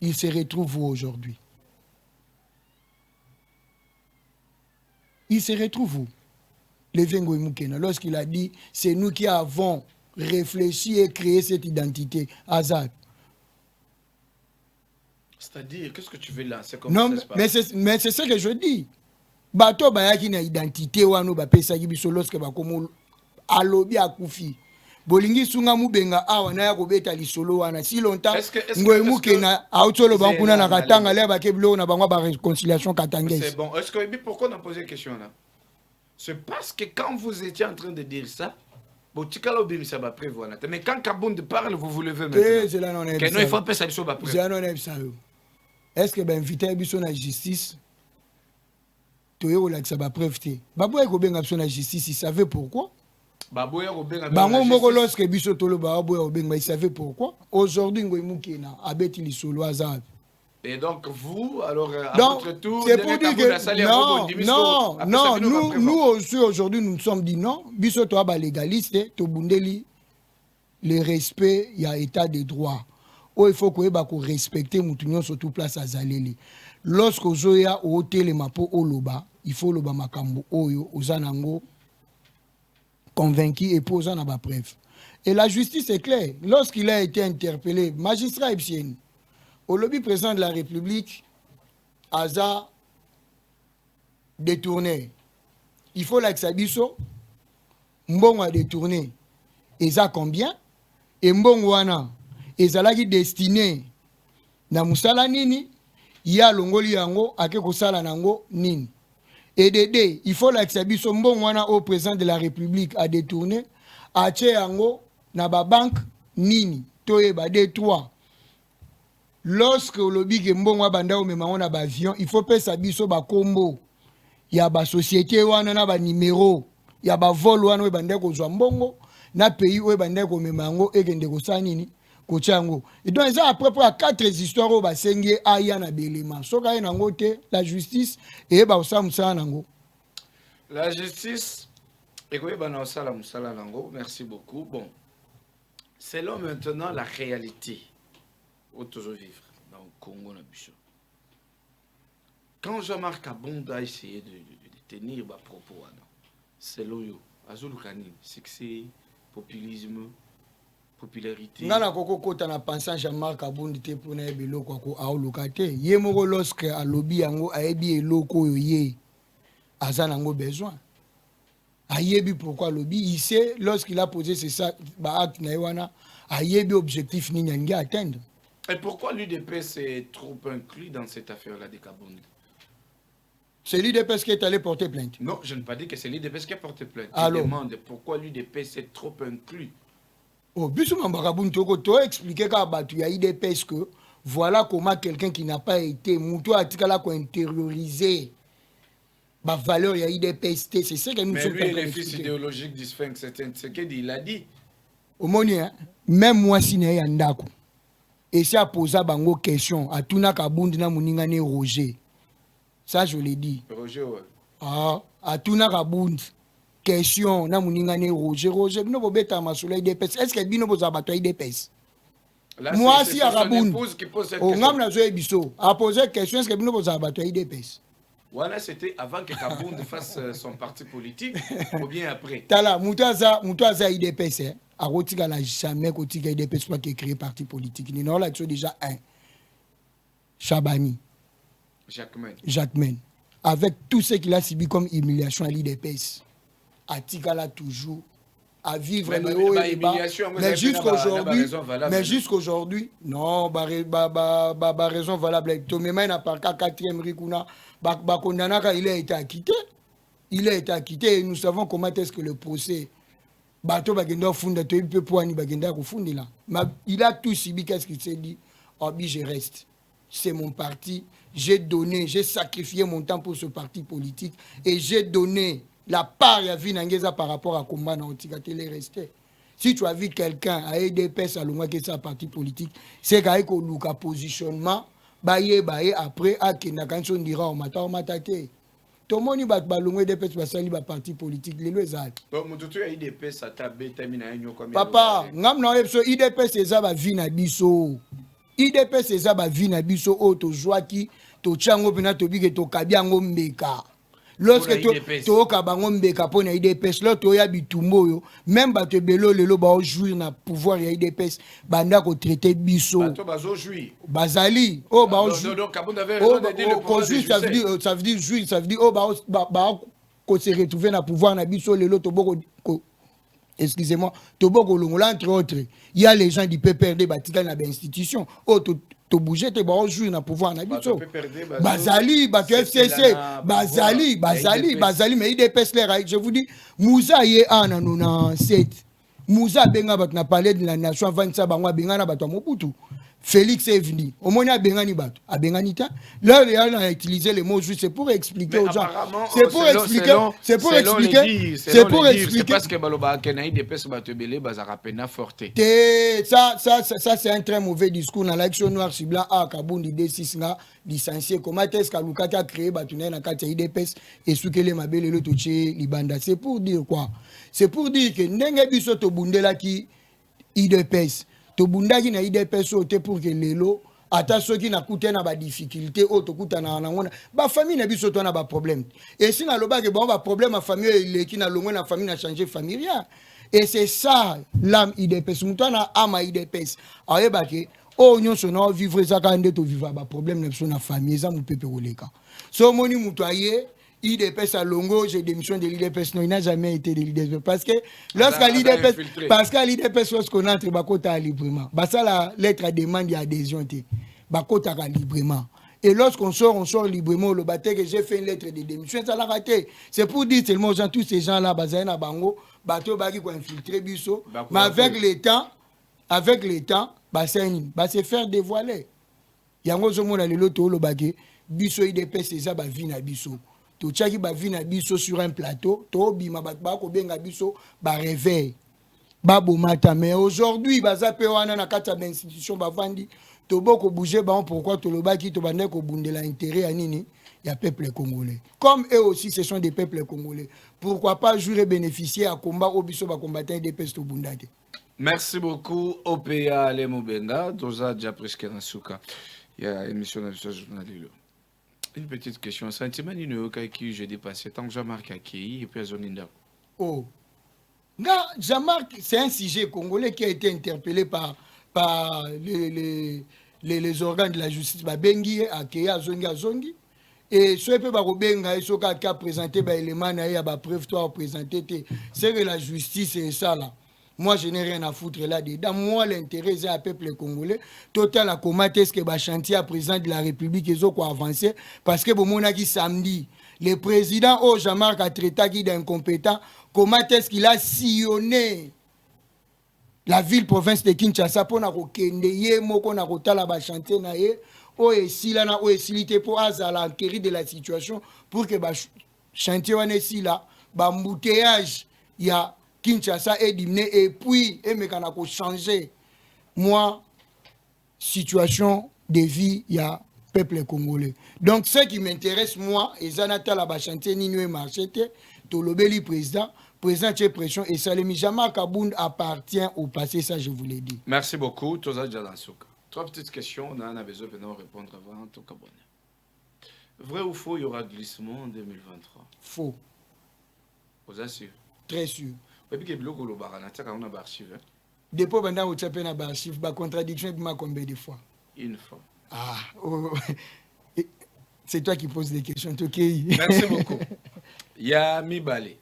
il se retrouve aujourd'hui. Il se retrouve où? Le Vengo Moukena, lorsqu'il a dit c'est nous qui avons réfléchi et créé cette identité. Azad. C'est-à-dire, qu'est-ce que tu veux lancer comme non, mais c'est ce que je dis. Bato bayaki na identité wano ba pesa gibiso lorsque ba komo alobi akufi. Bolingi sunga mubenga awa na ya kobeta lisolo wana si longtemps ngoy mukena autolo bankuna na katanga le ba keblo na bangwa ba réconciliation katangese. C'est bon. Est-ce que pourquoi on a posé la question là? C'est parce que quand vous étiez en train de dire ça, mais quand Kabound parle, vous vous levez maintenant. Il faut pas ça. Est-ce que ben invité à la justice? Tu es la preuve. Baboué Robin a la justice, il savait pourquoi. Baboué Robin a lorsque Bisso Tolo Baboué Robin, il savait pourquoi. Aujourd'hui, Ngoy Moukena a bêti les solo hasard. Et donc vous, alors, à donc, votre tour, c'est pour dire que non, nous aussi aujourd'hui nous nous sommes dit non, biso to ba légaliste, to bundeli le respect, il y a état de droit. Oh, il faut que ba ko respecter mutunyo surtout place à Zaleli. Lorsque ozoya au hôtel mapo oloba, il faut loba makambo oyo ozanango convaincu et posant na ba preuve. Et la justice est claire, lorsqu'il a été interpellé, magistrat Epsien au lobby président de la République, Aza détourné. Il faut l'axabiso, Mbongo a détourné. Et ça combien? Et Mbongo wana, et ça l'a destiné. Na musala nini, ya longoli yango, ake kusala nango nini. Et Dédé, il faut l'axabiso, Mbongo wana au président de la République a détourné, ache yango, na ba banque nini, toye ba détour. Lorsque le lobby que mbongo banda o mema on a avion, il faut pesa biso ba combo. Il y a ba société wana na ba numéro, il y a ba vol wana banda ko zwa mbongo, na pays o banda ko mema ngo ekende ko sanini ko chango. Et donc ça après pour 4 histoires o ba sengi aya na belema. Soka na ngote la justice et ba osamusa nango. La justice et ko ba na osala musala nango. Merci beaucoup. Bon. Selon maintenant la réalité au toujours vivre dans le Congo. Quand Jean-Marc Kabound a essayé de tenir des propos, c'est loyal, azulukani, succès, populisme, popularité. Nana koko kota na pensant Jean-Marc Kabound te pour na ebelo kwa ko aolukate. Ye moko lorsque a lobby yango ayebi eloko yo ye azana ngo besoin. Ayebi pourquoi lobby, il sait lorsqu'il a posé ses actes na wana ayebi objectif ni nyangi atteindre. Et pourquoi l'UDPS est trop inclus dans cette affaire-là de Kabound? C'est l'UDPS qui est allé porter plainte. Non, je n'ai pas dit que c'est l'UDPS qui a porté plainte. Alors, je demande pourquoi l'UDPS est trop inclus. Oh, Bissou Mambaraboun Togo, tu as expliqué qu'à l'UDPS que voilà comment quelqu'un qui n'a pas été mouton a intériorisé la valeur de l'UDPS. C'est ce que nous mais sommes. Mais lui, le fils idéologique du Sphinx, c'est ce qu'il a dit. Au moins, même moi, si je suis un et si a posé bango question, à tout na Kabound na muninga ne Roger. Ça, je l'ai dit. Roger, ouais. Ah, à tout na Kabound, question, na muninga ne Roger. Roger, nous bobeta masula IDPS. Est-ce que bino boza bato IDPS? Moi, si à Kabound, on a besoin de biso. A poser question, est-ce que bino boza bato IDPS? Voilà, c'était avant que Kabound fasse son parti politique, ou bien après. Tala, Moutaza IDPS, hein. A Rotika n'a jamais Kotika IDPS pas créé parti politique. Il y en a déjà un. Chabani. Jacquemain. Avec tout ce qu'il a subi comme humiliation à l'IDPS. Atikala toujours. À vivre les hauts et les bas. Mais jusqu'aujourd'hui, non, raison valable. Tomema n'a pas qu'à 4e Rikuna. Bakondanaka, il a été acquitté. Il a été acquitté et nous savons comment est-ce que le procès. Bato Bagenda Funda, tu peux pas ni Bagenda Fundi là. Il a tout subi, qu'est-ce qu'il s'est dit? Obi, je reste. C'est mon parti. J'ai donné, j'ai sacrifié mon temps pour ce parti politique et j'ai donné la part à Vinangeza par rapport à combat dans Otikatele resté. Si tu as vu quelqu'un à EDPS à l'Ouma qui est un parti politique, c'est qu'il y a un positionnement, baye après, à Kenakanson dira au matate. Tout le monde va balonner des pètes parce qu'il y a un parti politique. Donc, tu as IDPS à ta bête, papa, IDPS c'est ça, va vina biso. IDPS c'est ça, va vina biso. Oh, to joaki, to chango pena to bige to kabiango mbeka. Lorsque tu as mbeka pour na IDPS, là tu as bitumbo yo. Même ba te belo lelo ba jouir na pouvoir ya IDPS, banda ko traiter biso. Bato bazo jouir. Bazali, oh ba jouir. Donc Kabound avait raison de dire le pouvoir de ça veut dire jouir, ça veut dire oh ba ko se retrouver na pouvoir na biso lelo to boko. Excusez-moi, Tobogo Longola, entre autres, il y a les gens du PPRD batika na institution. Oh, to bouger, te ba jouer na pouvoir na biso. Bazali, FCC, Bazali, mais IDPS les je vous dis, Moussa yé en 97. Moussa benga bat na parlé de la nation avant ça bangwa benga na bato Mobutu. Félix est venu. Au moins, il y a Bengani Bato. À Benganita. Là, il a utilisé les mots juste. C'est pour expliquer aux gens. C'est pour expliquer. C'est pour expliquer. C'est pour expliquer. C'est parce que Baloba Kenaï des pèses Batebele, Bazarapena Forte. Ça, c'est un très mauvais discours. Dans l'action noire, si blanc, à Kabound, D6, licencié. Comment est-ce qu'Alukata a créé Batouné dans la IDPS et ce que les Mabel et le Touché, Libanda. C'est pour dire quoi? C'est pour dire que Nenga Bisoto Bundela qui IDPS. Tobundaki na IDPS pour que lelo ata soki na kuta na ba difficulté o to kuta na ngona ba famille na biso to na ba problème et si na loba ke bon ba problème à famille le ki na longo na famille na changer familial et c'est ça l'âme IDPS mutana ama IDPS ayeba ke o nyonso na vivre ça quand to vivre ba problème na biso na famille ça mu pepe roleka so moni mutoyer IDPS à Longo, j'ai démission de l'IDPS. Non, il n'a jamais été de l'IDPS. Parce que lorsqu'à l'IDPS, lorsqu'on entre, Bakota a librement. Ça, la lettre à demande d'adhésion, Bakota a librement. Et lorsqu'on sort, librement. Le bâtiment que j'ai fait une lettre de démission, ça l'a raté. C'est pour dire seulement aux gens, tous ces gens-là, Bazaïna Bango, bateau Bagi qui ont infiltré Bisso. Mais avec le temps, c'est faire dévoiler. Il y a un autre monde à l'autre, le Bagi, Bisso IDPS, c'est ça, Vina Bisso. To tchaki ba vina biso sur un plateau, to bima ba ko benga biso ba réveil. Ba bomata mais aujourd'hui ba zape wana na kata ba institution ba vandi to boko bouger ba pourquoi to loba ki to bande ko bundela intérêt à nini ya peuple congolais. Comme eux aussi ce sont des peuples congolais. Pourquoi pas jurer bénéficier à combat au biso ba combattant des pestes au bundate. Merci beaucoup OPA Lemobenga, doza déjà presque na suka. Il y a émission de journaliste. Une petite question. Sentiment qui j'ai dépassé tant que Jean-Marc Akei et puis Azoninda. Oh. Jean-Marc, c'est un sujet congolais qui a été interpellé par les organes de la justice. Bengi, Akei, Azongi. Et ce peu Barobenga, et ce qui a présenté les éléments, il y a des preuves à présenter. C'est que la justice, c'est ça là. Moi, je n'ai rien à foutre là-dedans. Moi, l'intérêt, c'est le peuple congolais. Total, à comment est-ce que le chantier à président de la République est avancé? Parce que, bon, samedi, le président, Jean-Marc a traité d'incompétent. Comment est-ce qu'il a sillonné la ville-province de Kinshasa pour qu'on ait chantier pour enquérir de la situation pour que le chantier soit embouteillage, il y a Kinshasa est diminué et puis il faut changer. Moi, situation de vie, il y a peuple congolais. Donc, ce qui m'intéresse, moi, et Zanata la Bachanté, Nino Marchete, Tolobeli président de pression et Salemi Jama Kabound appartient au passé, ça je vous l'ai dit. Merci beaucoup, Toza Djalansouka. Trois petites questions, on a besoin de répondre avant tout Kabone. Vrai ou faux, il y aura glissement en 2023? Faux. Vous assurez? Très sûr. Et puis, il y a un archive. Depuis que tu as fait un archive, la contradiction, il combien de fois? Une fois. Ah, c'est toi qui poses des questions, ok? Merci beaucoup. Il y a Mibale.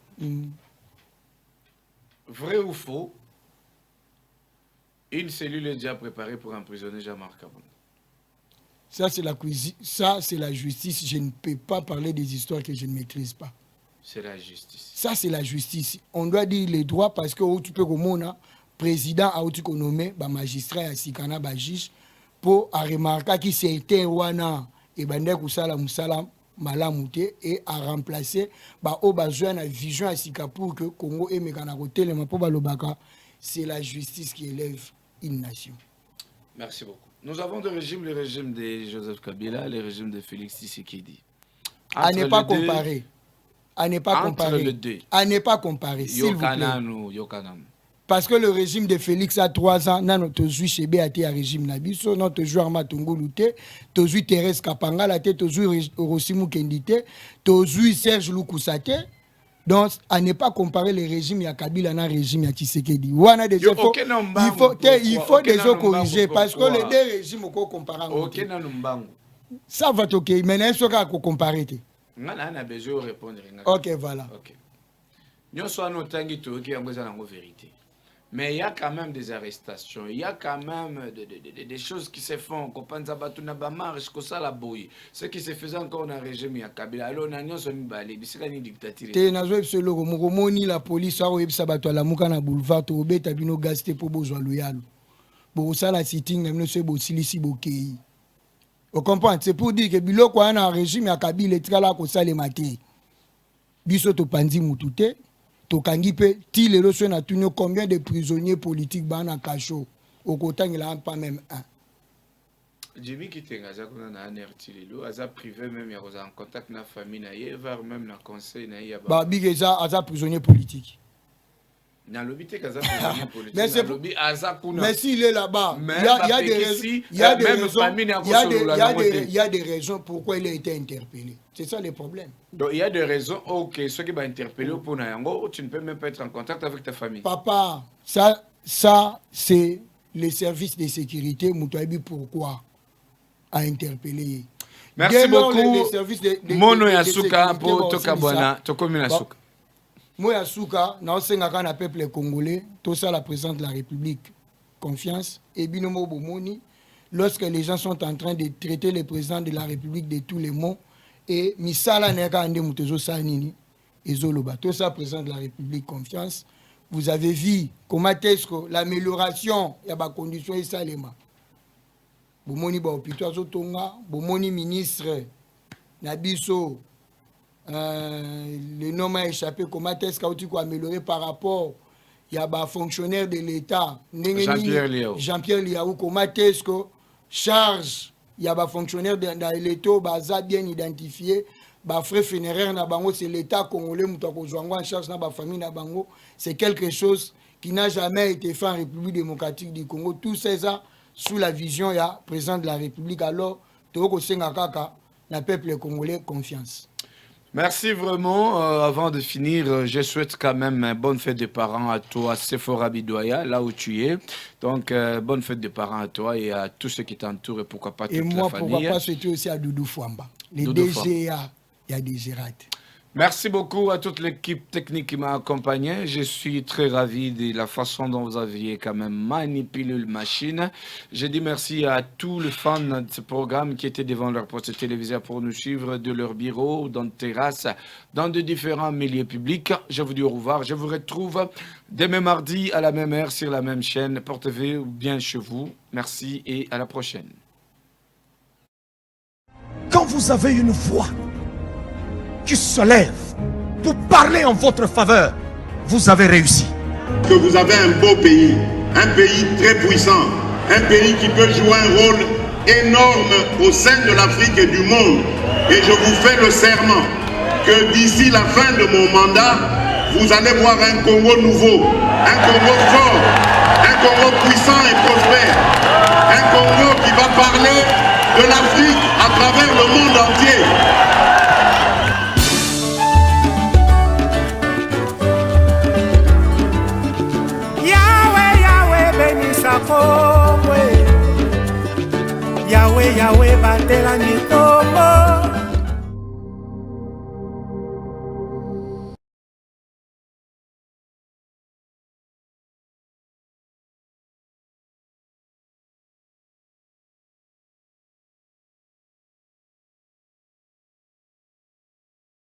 Vrai ou faux, une cellule est déjà préparée pour emprisonner Jean-Marc Kabonde? Ça, c'est la cuisine. Ça, c'est la justice. Je ne peux pas parler des histoires que je ne maîtrise pas. C'est la justice. Ça, c'est la justice. On doit dire les droits parce que tu peux le président a été nommé, magistrat, asikana, juge, pour remarquer qui c'était wana et bande kusala musala malamute et à remplacer au besoin la vision à Singapore que Congo et mekana côté le mapo balobaka. C'est la justice qui élève une nation. Merci beaucoup. Nous avons deux régimes, le régime de Joseph Kabila, le régime de Félix Tshisekedi. À ne pas comparer. À ne pas comparer. À ne pas comparer, s'il vous plaît. Parce que le régime de Félix a 3 ans, notre joué chez BAT à régime Nabiso, notre joueur Armatongo Louté, notre joué Thérèse Kapanga, notre joué Rosimou Kendite, notre joué Serge Loukousate. Donc, à ne pas comparer les régimes, il y a Kabila et le régime de Tshisekedi. Il faut déjà corriger parce que les deux régimes, on peut comparer. Ça va ok, mais il faut comparer. On a besoin de répondre. Ok, voilà. Nous sommes en train de dire la vérité. Mais il y a quand même des arrestations, il y a quand même des choses qui se font. Ce qui se faisait encore dans le régime de Kabila. Alors, on a une dictature. La police a eu la mouka na boulevard, tu as eu gasté pour besoin loyal. Pour ça, la sitting, même si c'est bokei. Vous comprenez? C'est pour dire que Bilo, quand on a un régime de Kabila, il est là pour ça les mater. Biso to pandi mutute. Combien de prisonniers politiques dans le cachot? Au côté, il n'y a pas même un. Jimmy qui est privé, même il y a en contact avec la famille, il y a même le conseil. Il y a prisonnier politique. Mais s'il est là-bas, il y a des raisons pourquoi il a été interpellé. C'est ça le problème. Donc il y a des raisons, ok, ceux qui vont interpeller pour Nayango, tu ne peux même pas être en contact avec ta famille. Papa, ça c'est les services de sécurité. Moutouabi, pourquoi a interpellé? Merci beaucoup. Mono Yasuka pour Tokabwana, Tokominasuka. Moi, Yasuka, dans le peuple congolais, tout ça, la présidente de la République, confiance, et binomo bomoni, lorsque les gens sont en train de traiter le président de la République de tous les mots, et misala neka ande mutezo sanini, et zoloba, tout ça, président de la République, confiance. Vous avez vu comment est-ce que l'amélioration, il y a des conditions et ça, les mains. Bomoni ba hôpital zotonga, bomoni ministre, Nabiso, le nom a échappé, comment est-ce qu'il faut améliorer par rapport il y a des fonctionnaires de l'État, Jean-Pierre Liaou, comment est-ce que charge, il y a des fonctionnaires de l'État, bien identifiés, les frais funéraires, c'est l'État congolais, en charge de la famille, c'est quelque chose qui n'a jamais été fait en République démocratique du Congo. Tout ça, sous la vision, il y a président de la République, alors, tout le peuple congolais confiance. Merci vraiment. Avant de finir, je souhaite quand même une bonne fête des parents à toi, Sephora Bidoya, là où tu es. Donc, bonne fête des parents à toi et à tous ceux qui t'entourent et pourquoi pas toute la famille. Et moi, pourquoi pas souhaiter aussi à Doudou Fouamba, les DGA, il y a des Gérard. Merci beaucoup à toute l'équipe technique qui m'a accompagné. Je suis très ravi de la façon dont vous aviez quand même manipulé la machine. Je dis merci à tous les fans de ce programme qui étaient devant leur poste télévisé pour nous suivre de leur bureau, dans de terrasses, dans de différents milieux publics. Je vous dis au revoir. Je vous retrouve demain mardi à la même heure sur la même chaîne. Portez-vous bien chez vous. Merci et à la prochaine. Quand vous avez une voix qui se lève pour parler en votre faveur, vous avez réussi. Que vous avez un beau pays, un pays très puissant, un pays qui peut jouer un rôle énorme au sein de l'Afrique et du monde. Et je vous fais le serment que d'ici la fin de mon mandat, vous allez voir un Congo nouveau, un Congo fort, un Congo puissant et prospère, un Congo qui va parler de l'Afrique à travers le monde entier. Yahweh, Yahweh, batela nikomo.